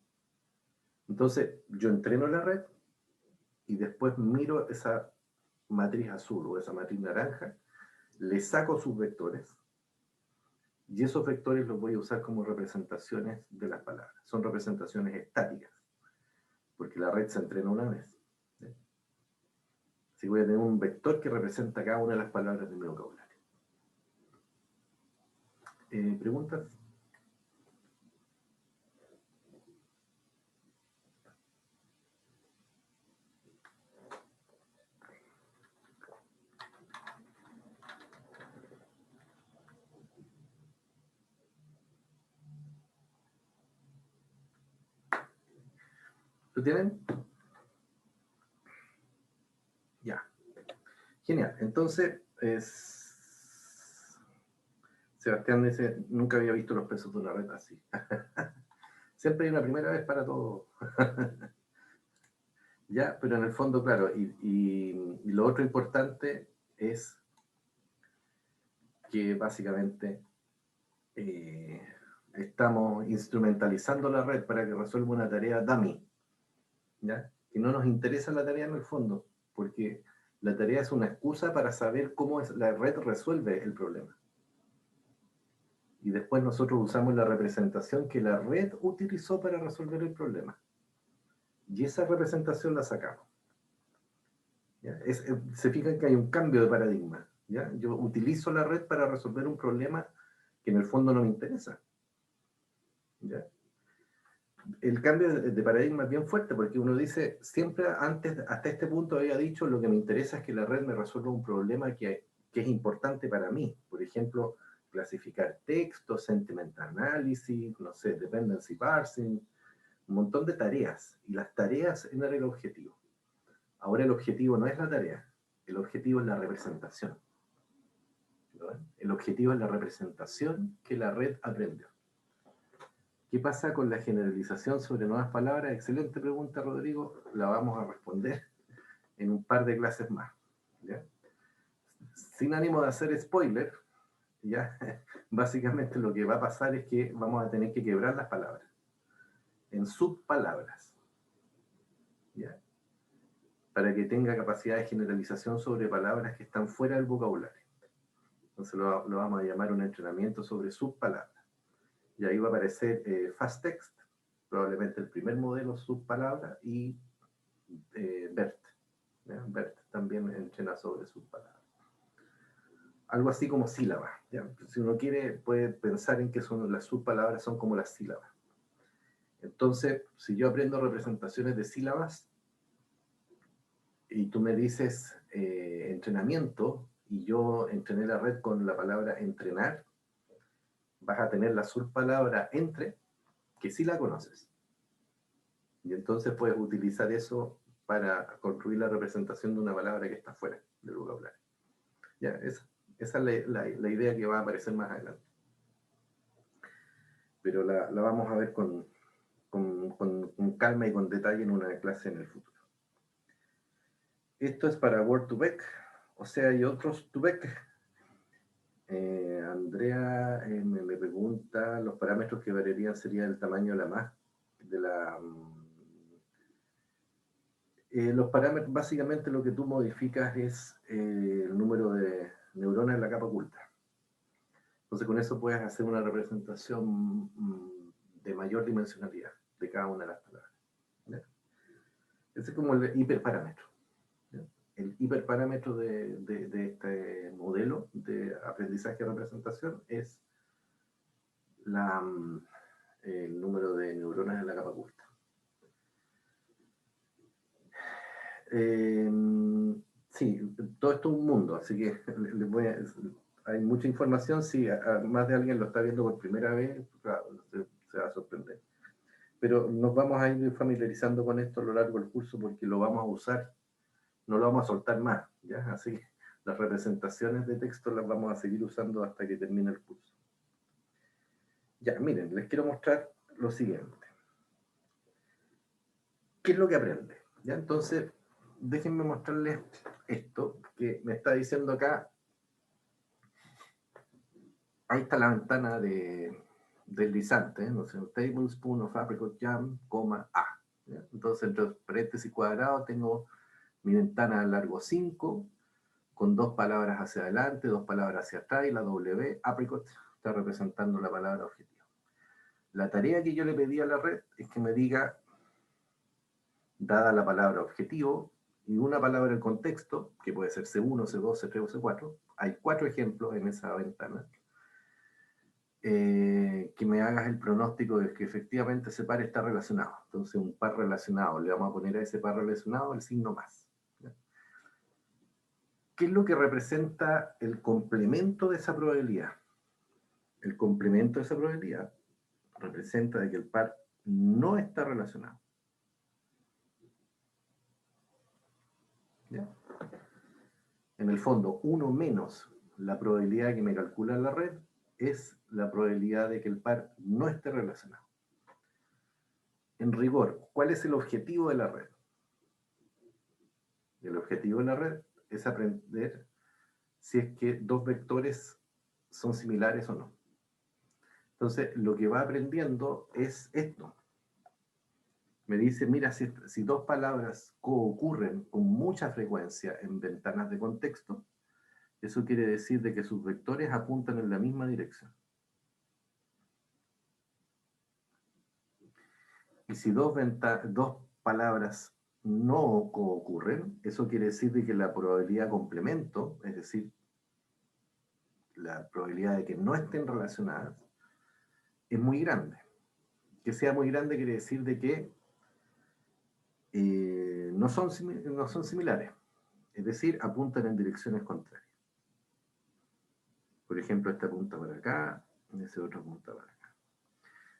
Entonces, yo entreno la red y después miro esa matriz azul o esa matriz naranja, le saco sus vectores y esos vectores los voy a usar como representaciones de las palabras. Son representaciones estáticas, porque la red se entrena una vez. Así que voy a tener un vector que representa cada una de las palabras de mi vocabulario. ¿Preguntas? ¿Lo tienen? Ya. Genial. Entonces, Sebastián dice, nunca había visto los pesos de una red así. Siempre hay una primera vez para todo. Ya, pero en el fondo, claro, y lo otro importante es que básicamente estamos instrumentalizando la red para que resuelva una tarea dummy, ¿ya? Que no nos interesa la tarea en el fondo, porque la tarea es una excusa para saber cómo la red resuelve el problema. Y después nosotros usamos la representación que la red utilizó para resolver el problema. Y esa representación la sacamos. Se fijan que hay un cambio de paradigma. ¿Ya? Yo utilizo la red para resolver un problema que en el fondo no me interesa. ¿Ya? El cambio de paradigma es bien fuerte porque uno dice, siempre antes, hasta este punto había dicho, lo que me interesa es que la red me resuelva un problema que es importante para mí. Por ejemplo, clasificar textos, sentiment analysis, no sé, dependency parsing, un montón de tareas. Y las tareas eran el objetivo. Ahora el objetivo no es la tarea, el objetivo es la representación. ¿No? El objetivo es la representación que la red aprendió. ¿Qué pasa con la generalización sobre nuevas palabras? Excelente pregunta, Rodrigo. La vamos a responder en un par de clases más. ¿Ya? Sin ánimo de hacer spoiler, ¿ya? Básicamente lo que va a pasar es que vamos a tener que quebrar las palabras en subpalabras, ¿ya? Para que tenga capacidad de generalización sobre palabras que están fuera del vocabulario. Entonces lo vamos a llamar un entrenamiento sobre subpalabras. Y ahí va a aparecer Fast Text, probablemente el primer modelo subpalabra, y BERT. ¿Ya? BERT también entrena sobre subpalabras. Algo así como sílabas. ¿Ya? Si uno quiere, puede pensar en que las subpalabras son como las sílabas. Entonces, si yo aprendo representaciones de sílabas, y tú me dices entrenamiento, y yo entrené la red con la palabra entrenar, vas a tener la subpalabra entre, que sí la conoces. Y entonces puedes utilizar eso para construir la representación de una palabra que está fuera del vocabulario. Ya, esa es la idea que va a aparecer más adelante. Pero la vamos a ver con calma y con detalle en una clase en el futuro. Esto es para Word2Vec, o sea, hay otros 2Vec. Andrea me pregunta, los parámetros que variarían sería el tamaño de la masa, los parámetros, básicamente lo que tú modificas es el número de neuronas en la capa oculta. Entonces con eso puedes hacer una representación de mayor dimensionalidad de cada una de las palabras. ¿Ya? Ese es como el hiperparámetro. ¿Ya? El hiperparámetro de este modelo de aprendizaje de representación es el número de neuronas en la capa oculta. Sí, todo esto es un mundo, así que hay mucha información. Si más de alguien lo está viendo por primera vez, claro, se va a sorprender. pero nos vamos a ir familiarizando con esto a lo largo del curso porque lo vamos a usar, no lo vamos a soltar más, ¿ya? Así que las representaciones de texto las vamos a seguir usando hasta que termine el curso. Ya, miren, les quiero mostrar lo siguiente. ¿Qué es lo que aprende? ¿Ya? Entonces, déjenme mostrarles esto que me está diciendo acá. Ahí está la ventana deslizante, no sé, tablespoon of apricot jam, A. ¿Ya? Entonces, entre paréntesis cuadrados tengo mi ventana largo 5, con 2 palabras hacia adelante, 2 palabras hacia atrás, y la W, apricot, está representando la palabra objetivo. La tarea que yo le pedí a la red es que me diga, dada la palabra objetivo, y una palabra en contexto, que puede ser C1, C2, C3 o C4, hay 4 ejemplos en esa ventana, que me hagas el pronóstico de que efectivamente ese par está relacionado. Entonces, un par relacionado, le vamos a poner a ese par relacionado el signo más. ¿Ya? ¿Qué es lo que representa el complemento de esa probabilidad? El complemento de esa probabilidad representa de que el par no está relacionado. ¿Ya? En el fondo, 1 menos la probabilidad que me calcula la red es la probabilidad de que el par no esté relacionado. En rigor, ¿cuál es el objetivo de la red? El objetivo de la red es aprender si es que 2 vectores son similares o no. Entonces, lo que va aprendiendo es esto. Me dice, mira, si 2 palabras coocurren con mucha frecuencia en ventanas de contexto, eso quiere decir de que sus vectores apuntan en la misma dirección. Y si dos palabras no coocurren, eso quiere decir de que la probabilidad complemento, es decir, la probabilidad de que no estén relacionadas, es muy grande. Que sea muy grande quiere decir de que no son similares, es decir, apuntan en direcciones contrarias. Por ejemplo, este apunta para acá, y ese otro apunta para acá.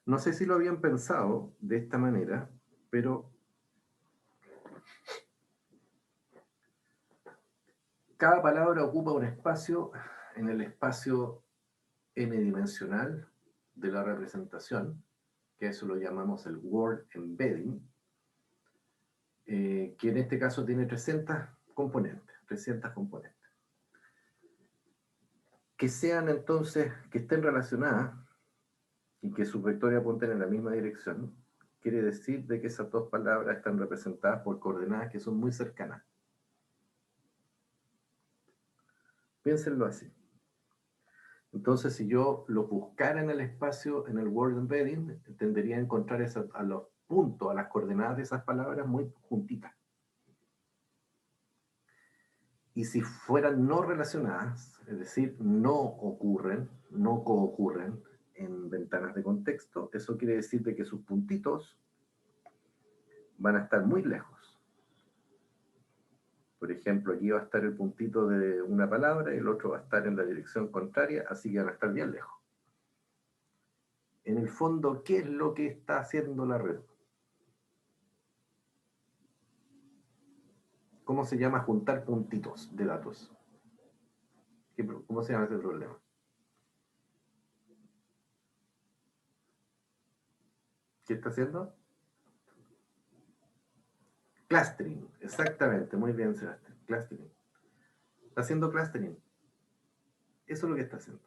No sé si lo habían pensado de esta manera, pero cada palabra ocupa un espacio en el espacio n-dimensional de la representación, que eso lo llamamos el word embedding, que en este caso tiene 300 componentes. Que sean entonces, que estén relacionadas y que sus vectores apunten en la misma dirección, quiere decir de que esas 2 palabras están representadas por coordenadas que son muy cercanas. Piénsenlo así. Entonces, si yo lo buscara en el espacio, en el word embedding, tendería a encontrar a los puntos, a las coordenadas de esas palabras muy juntitas. Y si fueran no relacionadas, es decir, no coocurren en ventanas de contexto, eso quiere decir de que sus puntitos van a estar muy lejos. Por ejemplo, aquí va a estar el puntito de una palabra y el otro va a estar en la dirección contraria, así que van a estar bien lejos. En el fondo, ¿qué es lo que está haciendo la red? ¿Cómo se llama juntar puntitos de datos? ¿Cómo se llama ese problema? ¿Qué está haciendo? Clustering, exactamente, muy bien, Sebastián. Clustering. Está haciendo clustering. Eso es lo que está haciendo.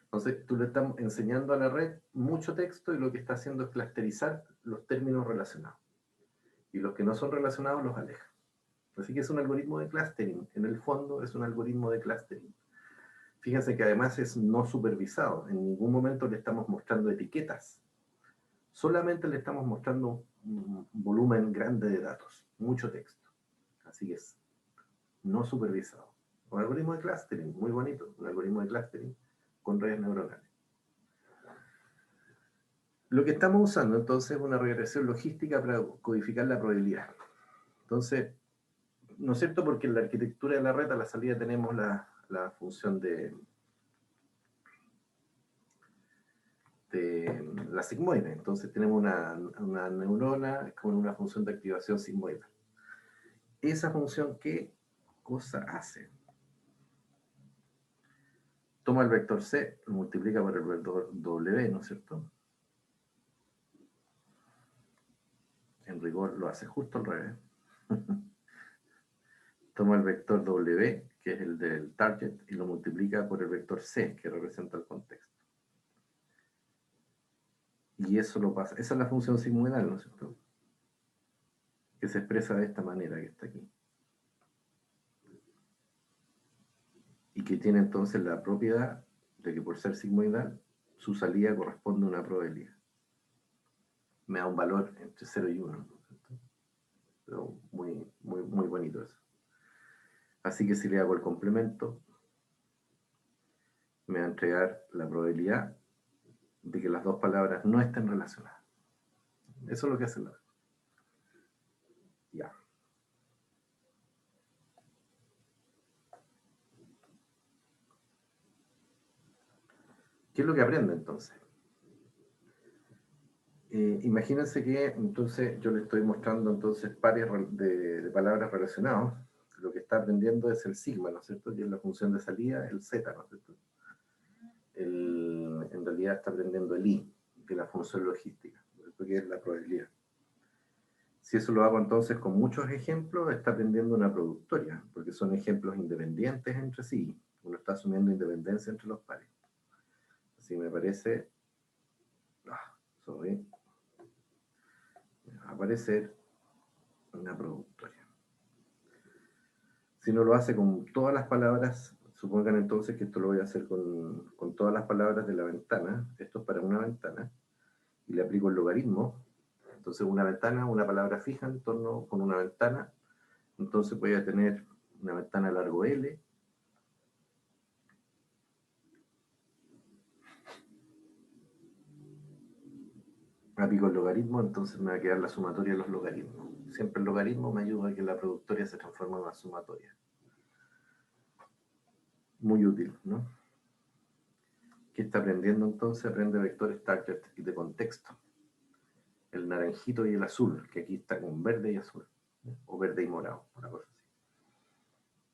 Entonces, tú le estás enseñando a la red mucho texto y lo que está haciendo es clusterizar los términos relacionados. Y los que no son relacionados los aleja. Así que es un algoritmo de clustering. En el fondo es un algoritmo de clustering. Fíjense que además es no supervisado. En ningún momento le estamos mostrando etiquetas. Solamente le estamos mostrando un volumen grande de datos, mucho texto. Así que es no supervisado. Un algoritmo de clustering, muy bonito, un algoritmo de clustering con redes neuronales. Lo que estamos usando entonces es una regresión logística para codificar la probabilidad. Entonces, ¿no es cierto? Porque en la arquitectura de la red a la salida tenemos la función de la sigmoide. Entonces tenemos una neurona con una función de activación sigmoidal. Esa función, ¿qué cosa hace? Toma el vector C, lo multiplica por el vector W, ¿no es cierto? En rigor lo hace justo al revés. Toma el vector W, que es el del target, y lo multiplica por el vector C, que representa el contexto. Y eso lo pasa. Esa es la función sigmoidal, ¿no es cierto? Que se expresa de esta manera que está aquí. Y que tiene entonces la propiedad de que por ser sigmoidal, su salida corresponde a una probabilidad. Me da un valor entre 0 y 1, ¿no es cierto? Pero muy bonito eso. Así que si le hago el complemento, me va a entregar la probabilidad de que las dos palabras no estén relacionadas. Eso es lo que hace la... Ya. ¿Qué es lo que aprende entonces? Imagínense que entonces yo le estoy mostrando entonces pares de palabras relacionadas. Lo que está aprendiendo es el sigma, ¿no es cierto? Y es la función de salida, el z, ¿no es cierto? En realidad está aprendiendo el i, de la función logística, que es la probabilidad. Si eso lo hago entonces con muchos ejemplos, está aprendiendo una productoria, porque son ejemplos independientes entre sí. Uno está asumiendo independencia entre los pares. Así me parece... va a aparecer una productoria. Si no lo hace con todas las palabras, supongan entonces que esto lo voy a hacer con todas las palabras de la ventana. Esto es para una ventana. Y le aplico el logaritmo. Entonces una ventana, una palabra fija en torno con una ventana. Entonces voy a tener una ventana largo L. Aplico el logaritmo, entonces me va a quedar la sumatoria de los logaritmos. Siempre el logaritmo me ayuda a que la productoria se transforme en una sumatoria. Muy útil, ¿no? ¿Qué está aprendiendo entonces? Aprende vectores target y de contexto. El naranjito y el azul, que aquí está con verde y azul, ¿no? O verde y morado, una cosa así.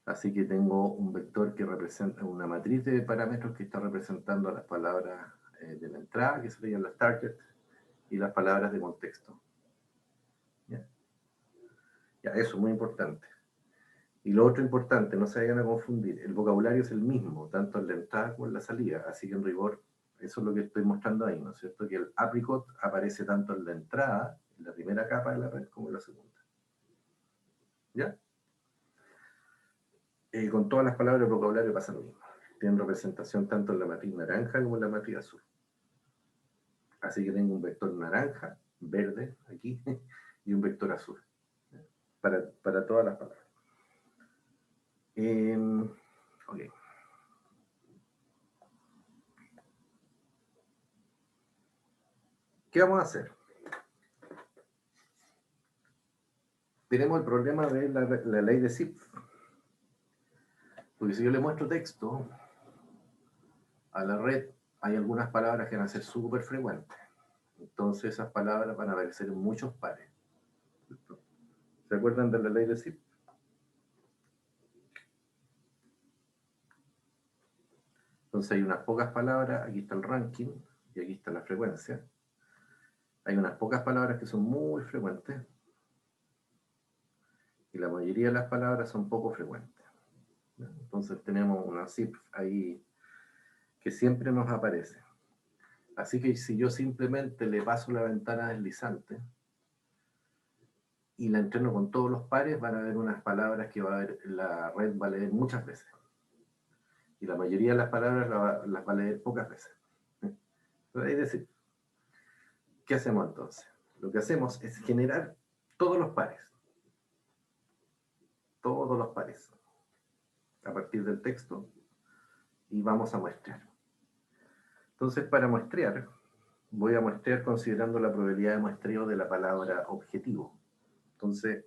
Así que tengo un vector que representa una matriz de parámetros que está representando a las palabras de la entrada, que serían las target, y las palabras de contexto. ¿Ya? Ya, eso es muy importante. Y lo otro importante, no se vayan a confundir, el vocabulario es el mismo, tanto en la entrada como en la salida, así que en rigor, eso es lo que estoy mostrando ahí, ¿no es cierto? Que el apricot aparece tanto en la entrada, en la primera capa de la red, como en la segunda. ¿Ya? Con todas las palabras del vocabulario pasa lo mismo. Tienen representación tanto en la matriz naranja como en la matriz azul. Así que tengo un vector naranja, verde, aquí, y un vector azul, para todas las palabras. Ok. ¿Qué vamos a hacer? Tenemos el problema de la ley de Zipf. Porque si yo le muestro texto a la red, hay algunas palabras que van a ser súper frecuentes. Entonces esas palabras van a aparecer en muchos pares. ¿Se acuerdan de la ley de Zipf? Entonces hay unas pocas palabras, aquí está el ranking y aquí está la frecuencia. Hay unas pocas palabras que son muy frecuentes y la mayoría de las palabras son poco frecuentes. Entonces tenemos una zip ahí que siempre nos aparece. Así que si yo simplemente le paso la ventana deslizante y la entreno con todos los pares, van a haber unas palabras que la red va a leer muchas veces. Y la mayoría de las palabras las va a leer pocas veces. Es decir, ¿qué hacemos entonces? Lo que hacemos es generar todos los pares. Todos los pares. A partir del texto. Y vamos a muestrear. Entonces, para muestrear, voy a muestrear considerando la probabilidad de muestreo de la palabra objetivo. Entonces,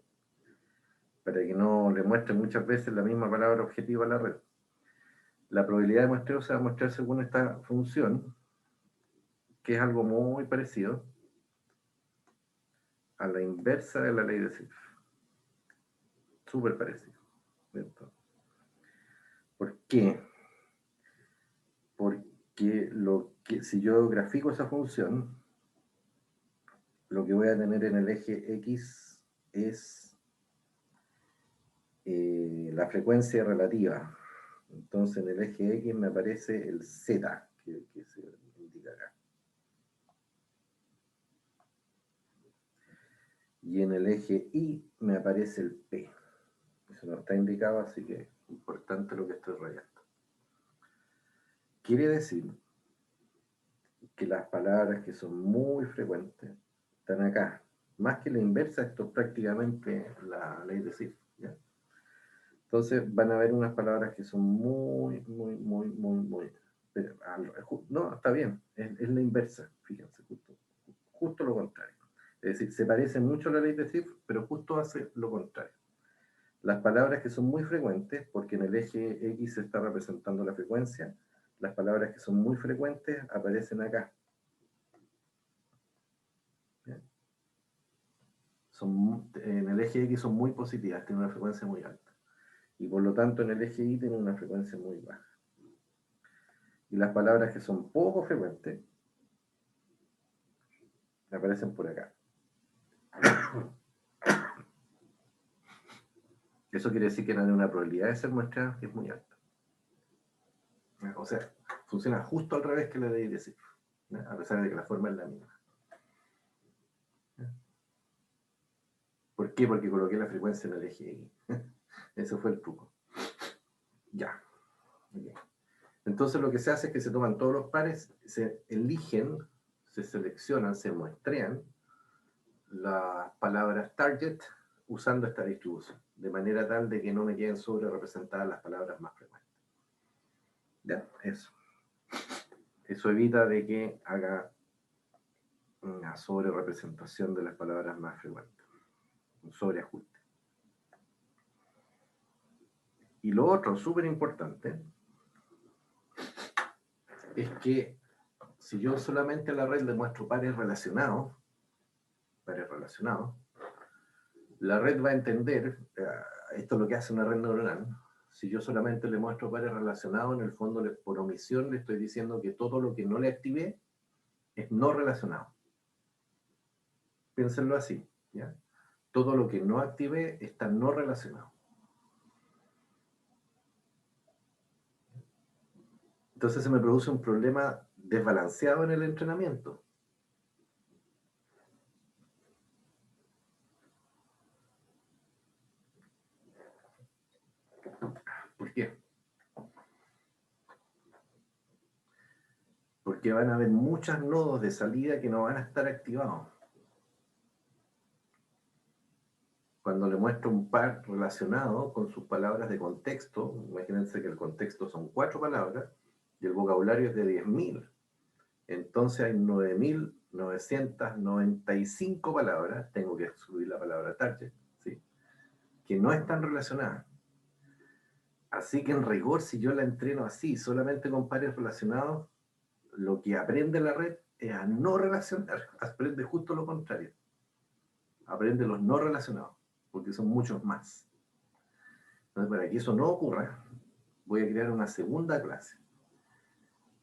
para que no le muestre muchas veces la misma palabra objetivo a la red. La probabilidad de muestreo se va a mostrar según esta función, que es algo muy parecido a la inversa de la ley de Zipf. Súper parecido, ¿cierto? ¿Por qué? Porque si yo grafico esa función, lo que voy a tener en el eje X es la frecuencia relativa. Entonces en el eje X me aparece el Z, que se indica acá. Y en el eje Y me aparece el P. Eso no está indicado, así que es importante lo que estoy rayando. Quiere decir que las palabras que son muy frecuentes están acá. Más que la inversa, esto es prácticamente la ley de Zipf, ¿ya? Entonces van a haber unas palabras que son muy. Pero, no, está bien, es la inversa, fíjense, justo lo contrario. Es decir, se parece mucho a la ley de Zipf, pero justo hace lo contrario. Las palabras que son muy frecuentes, porque en el eje X se está representando la frecuencia, las palabras que son muy frecuentes aparecen acá. En el eje X son muy positivas, tienen una frecuencia muy alta. Y por lo tanto en el eje Y tienen una frecuencia muy baja. Y las palabras que son poco frecuentes aparecen por acá. Eso quiere decir que tienen una probabilidad de ser muestradas que es muy alta. O sea, funciona justo al revés que la ley de Zipf, a pesar de que la forma es la misma. ¿Por qué? Porque coloqué la frecuencia en el eje Y. Ese fue el truco. Ya. Okay. Entonces lo que se hace es que se toman todos los pares, se eligen, se seleccionan, se muestrean las palabras target usando esta distribución, de manera tal de que no me queden sobre representadas las palabras más frecuentes. Ya, eso. Eso evita de que haga una sobre representación de las palabras más frecuentes, un sobreajuste. Y lo otro, súper importante, es que si yo solamente a la red le muestro pares relacionados, la red va a entender, esto es lo que hace una red neuronal, si yo solamente le muestro pares relacionados, en el fondo por omisión le estoy diciendo que todo lo que no le activé es no relacionado. Piénsenlo así, ¿ya? Todo lo que no activé está no relacionado. Entonces se me produce un problema desbalanceado en el entrenamiento. ¿Por qué? Porque van a haber muchos nodos de salida que no van a estar activados. Cuando le muestro un par relacionado con sus palabras de contexto, imagínense que el contexto son 4 palabras y el vocabulario es de 10.000. Entonces hay 9.995 palabras, tengo que excluir la palabra target, ¿sí?, que no están relacionadas. Así que en rigor, si yo la entreno así, solamente con pares relacionados, lo que aprende la red es a no relacionar, aprende justo lo contrario. Aprende los no relacionados, porque son muchos más. Entonces, para que eso no ocurra, voy a crear una segunda clase,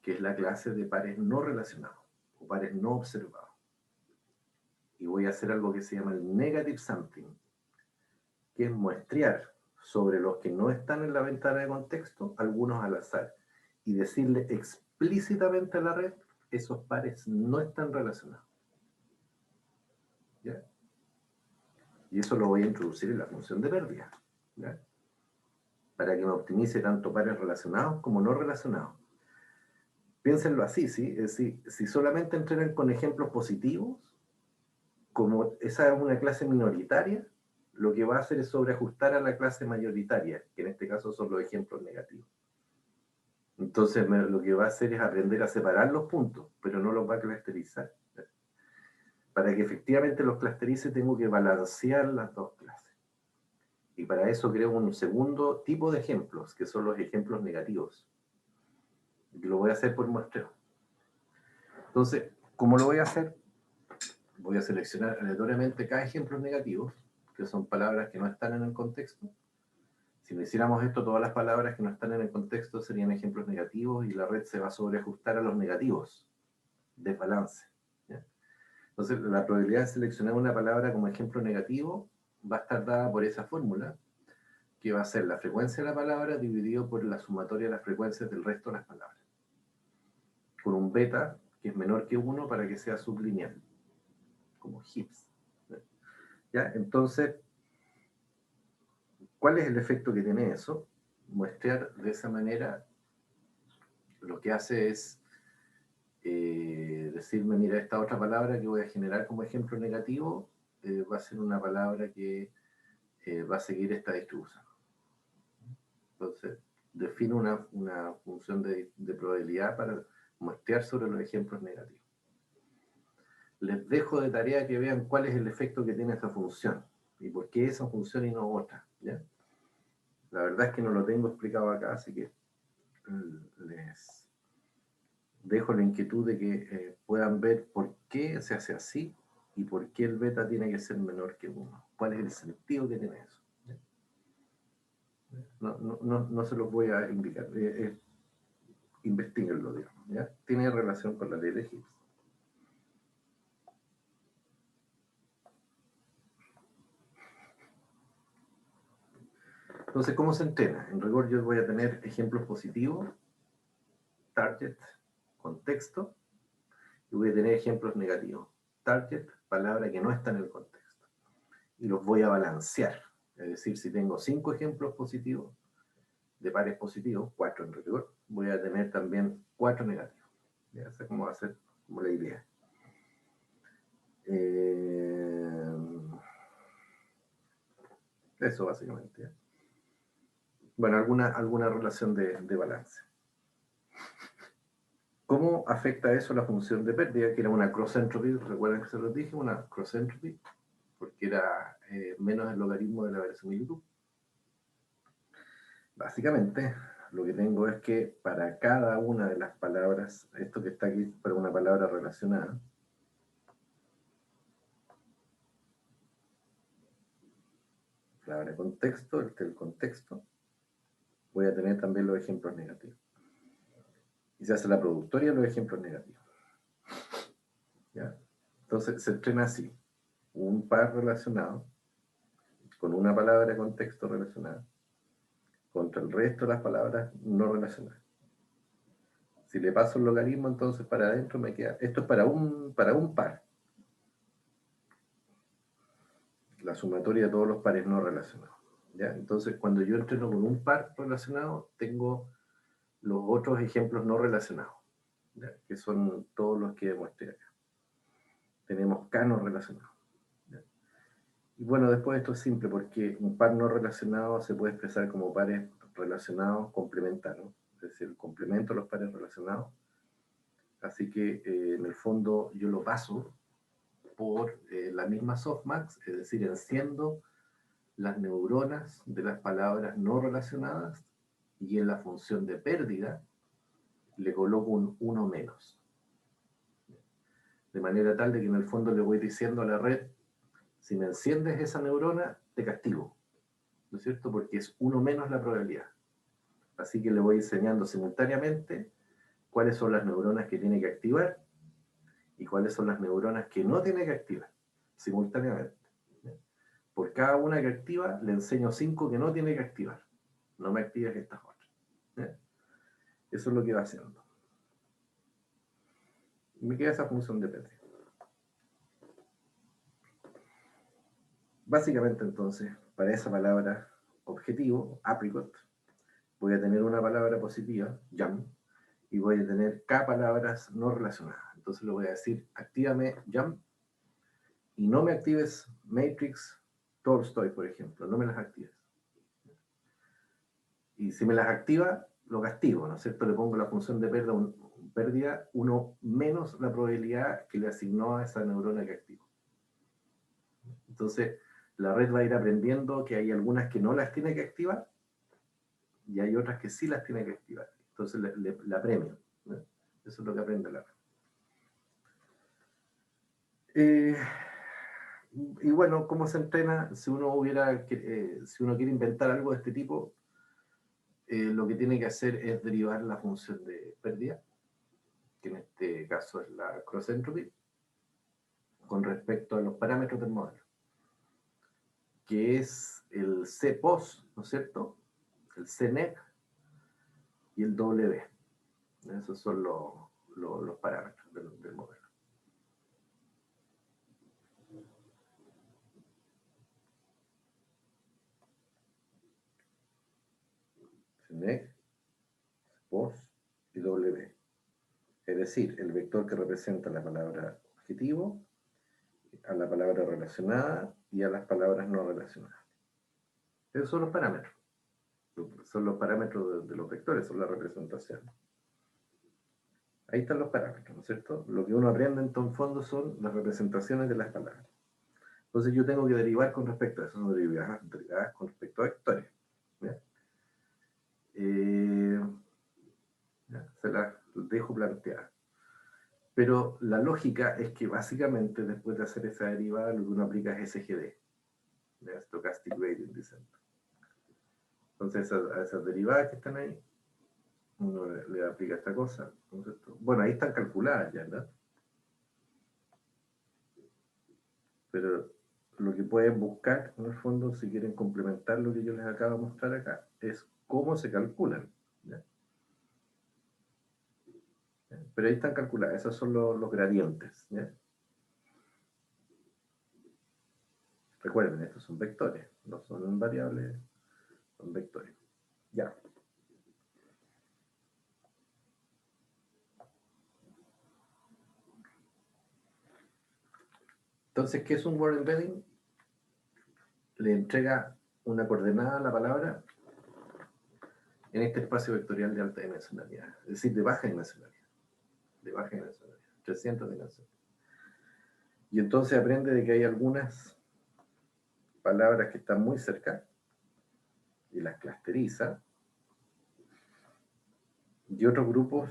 que es la clase de pares no relacionados, o pares no observados. Y voy a hacer algo que se llama el negative sampling, que es muestrear sobre los que no están en la ventana de contexto, algunos al azar, y decirle explícitamente a la red, esos pares no están relacionados. ¿Ya? Y eso lo voy a introducir en la función de pérdida, ¿ya?, para que me optimice tanto pares relacionados como no relacionados. Piénsenlo así, ¿sí? Es decir, si solamente entrenan con ejemplos positivos, como esa es una clase minoritaria, lo que va a hacer es sobreajustar a la clase mayoritaria, que en este caso son los ejemplos negativos. Entonces lo que va a hacer es aprender a separar los puntos, pero no los va a clusterizar. Para que efectivamente los clusterice tengo que balancear las dos clases. Y para eso creo un segundo tipo de ejemplos, que son los ejemplos negativos. Y lo voy a hacer por muestreo. Entonces, ¿Cómo lo voy a hacer? Voy a seleccionar aleatoriamente cada ejemplo negativo, que son palabras que no están en el contexto. Si no hiciéramos esto, todas las palabras que no están en el contexto serían ejemplos negativos y la red se va a sobreajustar a los negativos. Desbalance. ¿Ya? Entonces, la probabilidad de seleccionar una palabra como ejemplo negativo va a estar dada por esa fórmula, que va a ser la frecuencia de la palabra dividido por la sumatoria de las frecuencias del resto de las palabras, con un beta que es menor que 1 para que sea sublineal, como hips. ¿Ya? Entonces, ¿cuál es el efecto que tiene eso? Muestrear de esa manera lo que hace es decirme, mira, esta otra palabra que voy a generar como ejemplo negativo va a ser una palabra que va a seguir esta distribución. Entonces, defino una función de probabilidad para muestrear sobre los ejemplos negativos. Les dejo de tarea que vean cuál es el efecto que tiene esa función y por qué esa función y no otra. ¿Ya? La verdad es que no lo tengo explicado acá, así que les dejo la inquietud de que puedan ver por qué se hace así y por qué el beta tiene que ser menor que 1. ¿Cuál es el sentido que tiene eso? No se los voy a indicar. Investíguenlo, digamos. ¿Ya? Tiene relación con la ley de Higgs. Entonces, ¿cómo se entrena? En rigor yo voy a tener ejemplos positivos, target, contexto, y voy a tener ejemplos negativos, target, palabra que no está en el contexto. Y los voy a balancear. Es decir, si tengo 5 ejemplos positivos, de pares positivos, 4 en rigor, voy a tener también 4 negativos. Ya sé cómo va a ser como la idea. Eso básicamente. ¿Eh? Bueno, alguna relación de balance. ¿Cómo afecta eso la función de pérdida? Que era una cross entropy, recuerdan que se los dije, una cross entropy, porque era menos el logaritmo de la verosimilitud. Básicamente, lo que tengo es que para cada una de las palabras, esto que está aquí para una palabra relacionada, palabra contexto, el contexto, voy a tener también los ejemplos negativos. Y se hace la productoria de los ejemplos negativos. ¿Ya? Entonces se entrena así, un par relacionado, con una palabra de contexto relacionada, contra el resto de las palabras no relacionadas. Si le paso el logaritmo, entonces para adentro me queda, esto es para un par, la sumatoria de todos los pares no relacionados. ¿Ya? Entonces cuando yo entreno con un par relacionado, tengo los otros ejemplos no relacionados, ¿ya? Que son todos los que demostré acá. Tenemos K no relacionados. ¿Ya? Y bueno, después esto es simple, porque un par no relacionado se puede expresar como pares relacionados complementarios, es decir, el complemento de los pares relacionados. Así que en el fondo yo lo paso por la misma softmax, es decir, enciendo las neuronas de las palabras no relacionadas y en la función de pérdida le coloco un 1 menos. De manera tal de que en el fondo le voy diciendo a la red, si me enciendes esa neurona, te castigo. ¿No es cierto? Porque es 1 menos la probabilidad. Así que le voy enseñando simultáneamente cuáles son las neuronas que tiene que activar y cuáles son las neuronas que no tiene que activar, simultáneamente. Por cada una que activa, le enseño 5 que no tiene que activar. No me actives estas otras. Eso es lo que va haciendo. Y me queda esa función de pérdida. Básicamente, entonces, para esa palabra objetivo, apricot, voy a tener una palabra positiva, jam, y voy a tener K palabras no relacionadas. Entonces le voy a decir, actívame jam, y no me actives matrix Tolstoy, por ejemplo, no me las actives. Y si me las activa, lo castigo, ¿no es cierto? Le pongo la función de pérdida 1 menos la probabilidad que le asignó a esa neurona que activo. Entonces, la red va a ir aprendiendo que hay algunas que no las tiene que activar y hay otras que sí las tiene que activar. Entonces, la premio, ¿no? Eso es lo que aprende la red. Eh, y bueno, ¿cómo se entrena? Si uno quiere inventar algo de este tipo, lo que tiene que hacer es derivar la función de pérdida, que en este caso es la cross entropy, con respecto a los parámetros del modelo, que es el CPOS, ¿no es cierto? El CNEC y el W. Esos son los parámetros del modelo. CNEC, CPOS y W. Es decir, el vector que representa la palabra objetivo, a la palabra relacionada y a las palabras no relacionadas. Esos son los parámetros. Son los parámetros de los vectores, son la representación. Ahí están los parámetros, ¿no es cierto? Lo que uno aprende en todo fondo son las representaciones de las palabras. Entonces yo tengo que derivar con respecto a eso, son derivadas con respecto a vectores. ¿Ya? Se las dejo plantear. Pero la lógica es que básicamente después de hacer esa derivada lo que uno aplica es SGD, Stochastic Gradient Descent. Entonces a esas derivadas que están ahí, uno le aplica esta cosa, ¿no es cierto? Bueno, ahí están calculadas ya, ¿no? Pero lo que pueden buscar, en el fondo, si quieren complementar lo que yo les acabo de mostrar acá, es cómo se calculan. ¿Ya? Pero ahí están calculadas, esos son los gradientes. ¿Ya? Recuerden, estos son vectores, no son variables, son vectores. Ya. Entonces, ¿qué es un word embedding? Le entrega una coordenada a la palabra en este espacio vectorial de alta dimensionalidad, es decir, de baja dimensionalidad, 300 dimensiones. Y entonces aprende de que hay algunas palabras que están muy cerca y las clusteriza, y otros grupos,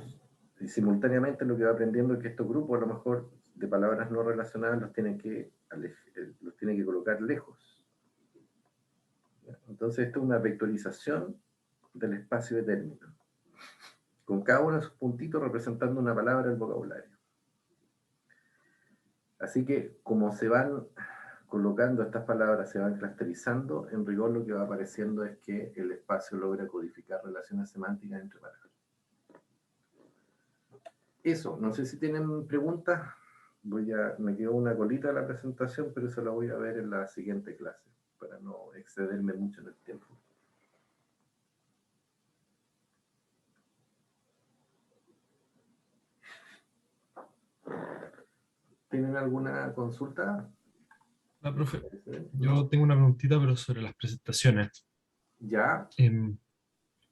y simultáneamente lo que va aprendiendo es que estos grupos a lo mejor de palabras no relacionadas los tienen que colocar lejos. Entonces esto es una vectorización del espacio de términos, con cada uno de sus puntitos representando una palabra del vocabulario. Así que como se van colocando estas palabras, se van clusterizando, en rigor lo que va apareciendo es que el espacio logra codificar relaciones semánticas entre palabras. Eso, no sé si tienen preguntas. Me quedó una colita de la presentación, pero eso la voy a ver en la siguiente clase, para no excederme mucho en el tiempo. ¿Tienen alguna consulta? La profe, yo tengo una preguntita, pero sobre las presentaciones. Ya.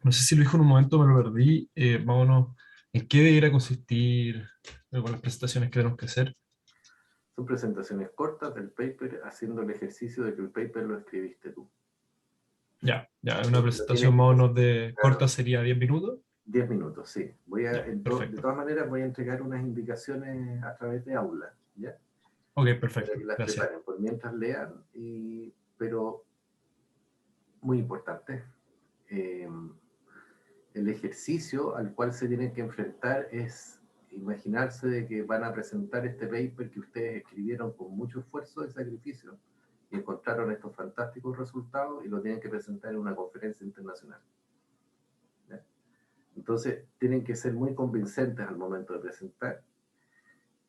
No sé si lo dijo en un momento, me lo perdí. Vámonos, ¿en qué debería consistir con las presentaciones que tenemos que hacer? Son presentaciones cortas del paper, haciendo el ejercicio de que el paper lo escribiste tú. Ya, una Lo tienes presentación que más o menos presentar, de corta sería 10 minutos. 10 minutos, sí. Ya, De perfecto. todas maneras, voy a entregar unas indicaciones a través de aula, ¿ya? Ok, Para perfecto, que las gracias. preparen, por mientras lean, pero muy importante, eh, el ejercicio al cual se tienen que enfrentar es imaginarse de que van a presentar este paper que ustedes escribieron con mucho esfuerzo y sacrificio y encontraron estos fantásticos resultados y lo tienen que presentar en una conferencia internacional. ¿Ya? Entonces, tienen que ser muy convincentes al momento de presentar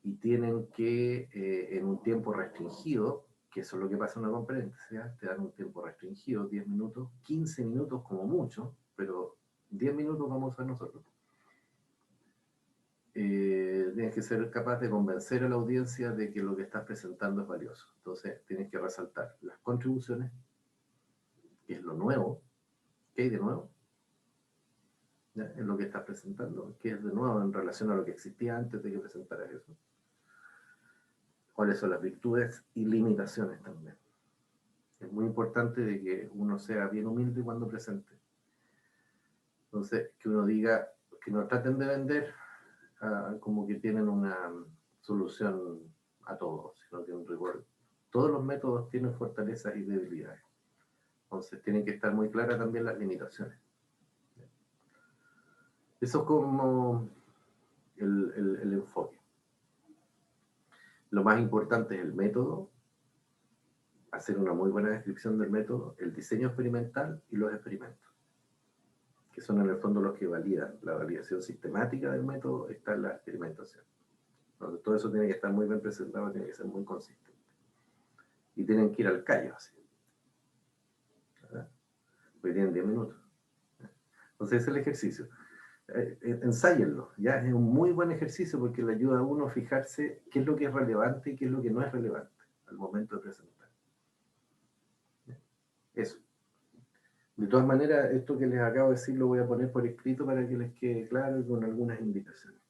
y tienen que, en un tiempo restringido, que eso es lo que pasa en una conferencia, te dan un tiempo restringido, 10 minutos, 15 minutos como mucho, pero 10 minutos vamos a usar nosotros. Tienes que ser capaz de convencer a la audiencia de que lo que estás presentando es valioso. Entonces, tienes que resaltar las contribuciones, que es lo nuevo, ¿qué hay de nuevo? ¿Ya? En lo que estás presentando, ¿qué es de nuevo en relación a lo que existía antes de que presentaras eso? ¿Cuáles son las virtudes y limitaciones también? Es muy importante de que uno sea bien humilde cuando presente. Entonces, que uno diga, que no traten de vender como que tienen una solución a todo, sino que un rigor. Todos los métodos tienen fortalezas y debilidades. Entonces tienen que estar muy claras también las limitaciones. Eso es como el enfoque. Lo más importante es el método, hacer una muy buena descripción del método, el diseño experimental y los experimentos, que son en el fondo los que validan. La validación sistemática del método está en la experimentación. Entonces todo eso tiene que estar muy bien presentado, tiene que ser muy consistente. Y tienen que ir al callo, así. ¿Verdad? Porque tienen 10 minutos. Entonces ese es el ejercicio. Ensáyenlo, ya es un muy buen ejercicio porque le ayuda a uno a fijarse qué es lo que es relevante y qué es lo que no es relevante al momento de presentar. Eso. De todas maneras, esto que les acabo de decir lo voy a poner por escrito para que les quede claro y con algunas indicaciones.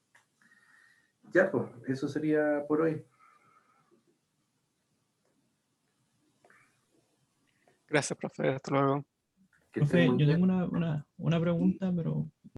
Ya, pues, eso sería por hoy. Gracias, profe. Hasta luego. Que estén Profe, muy yo bien. tengo una pregunta, pero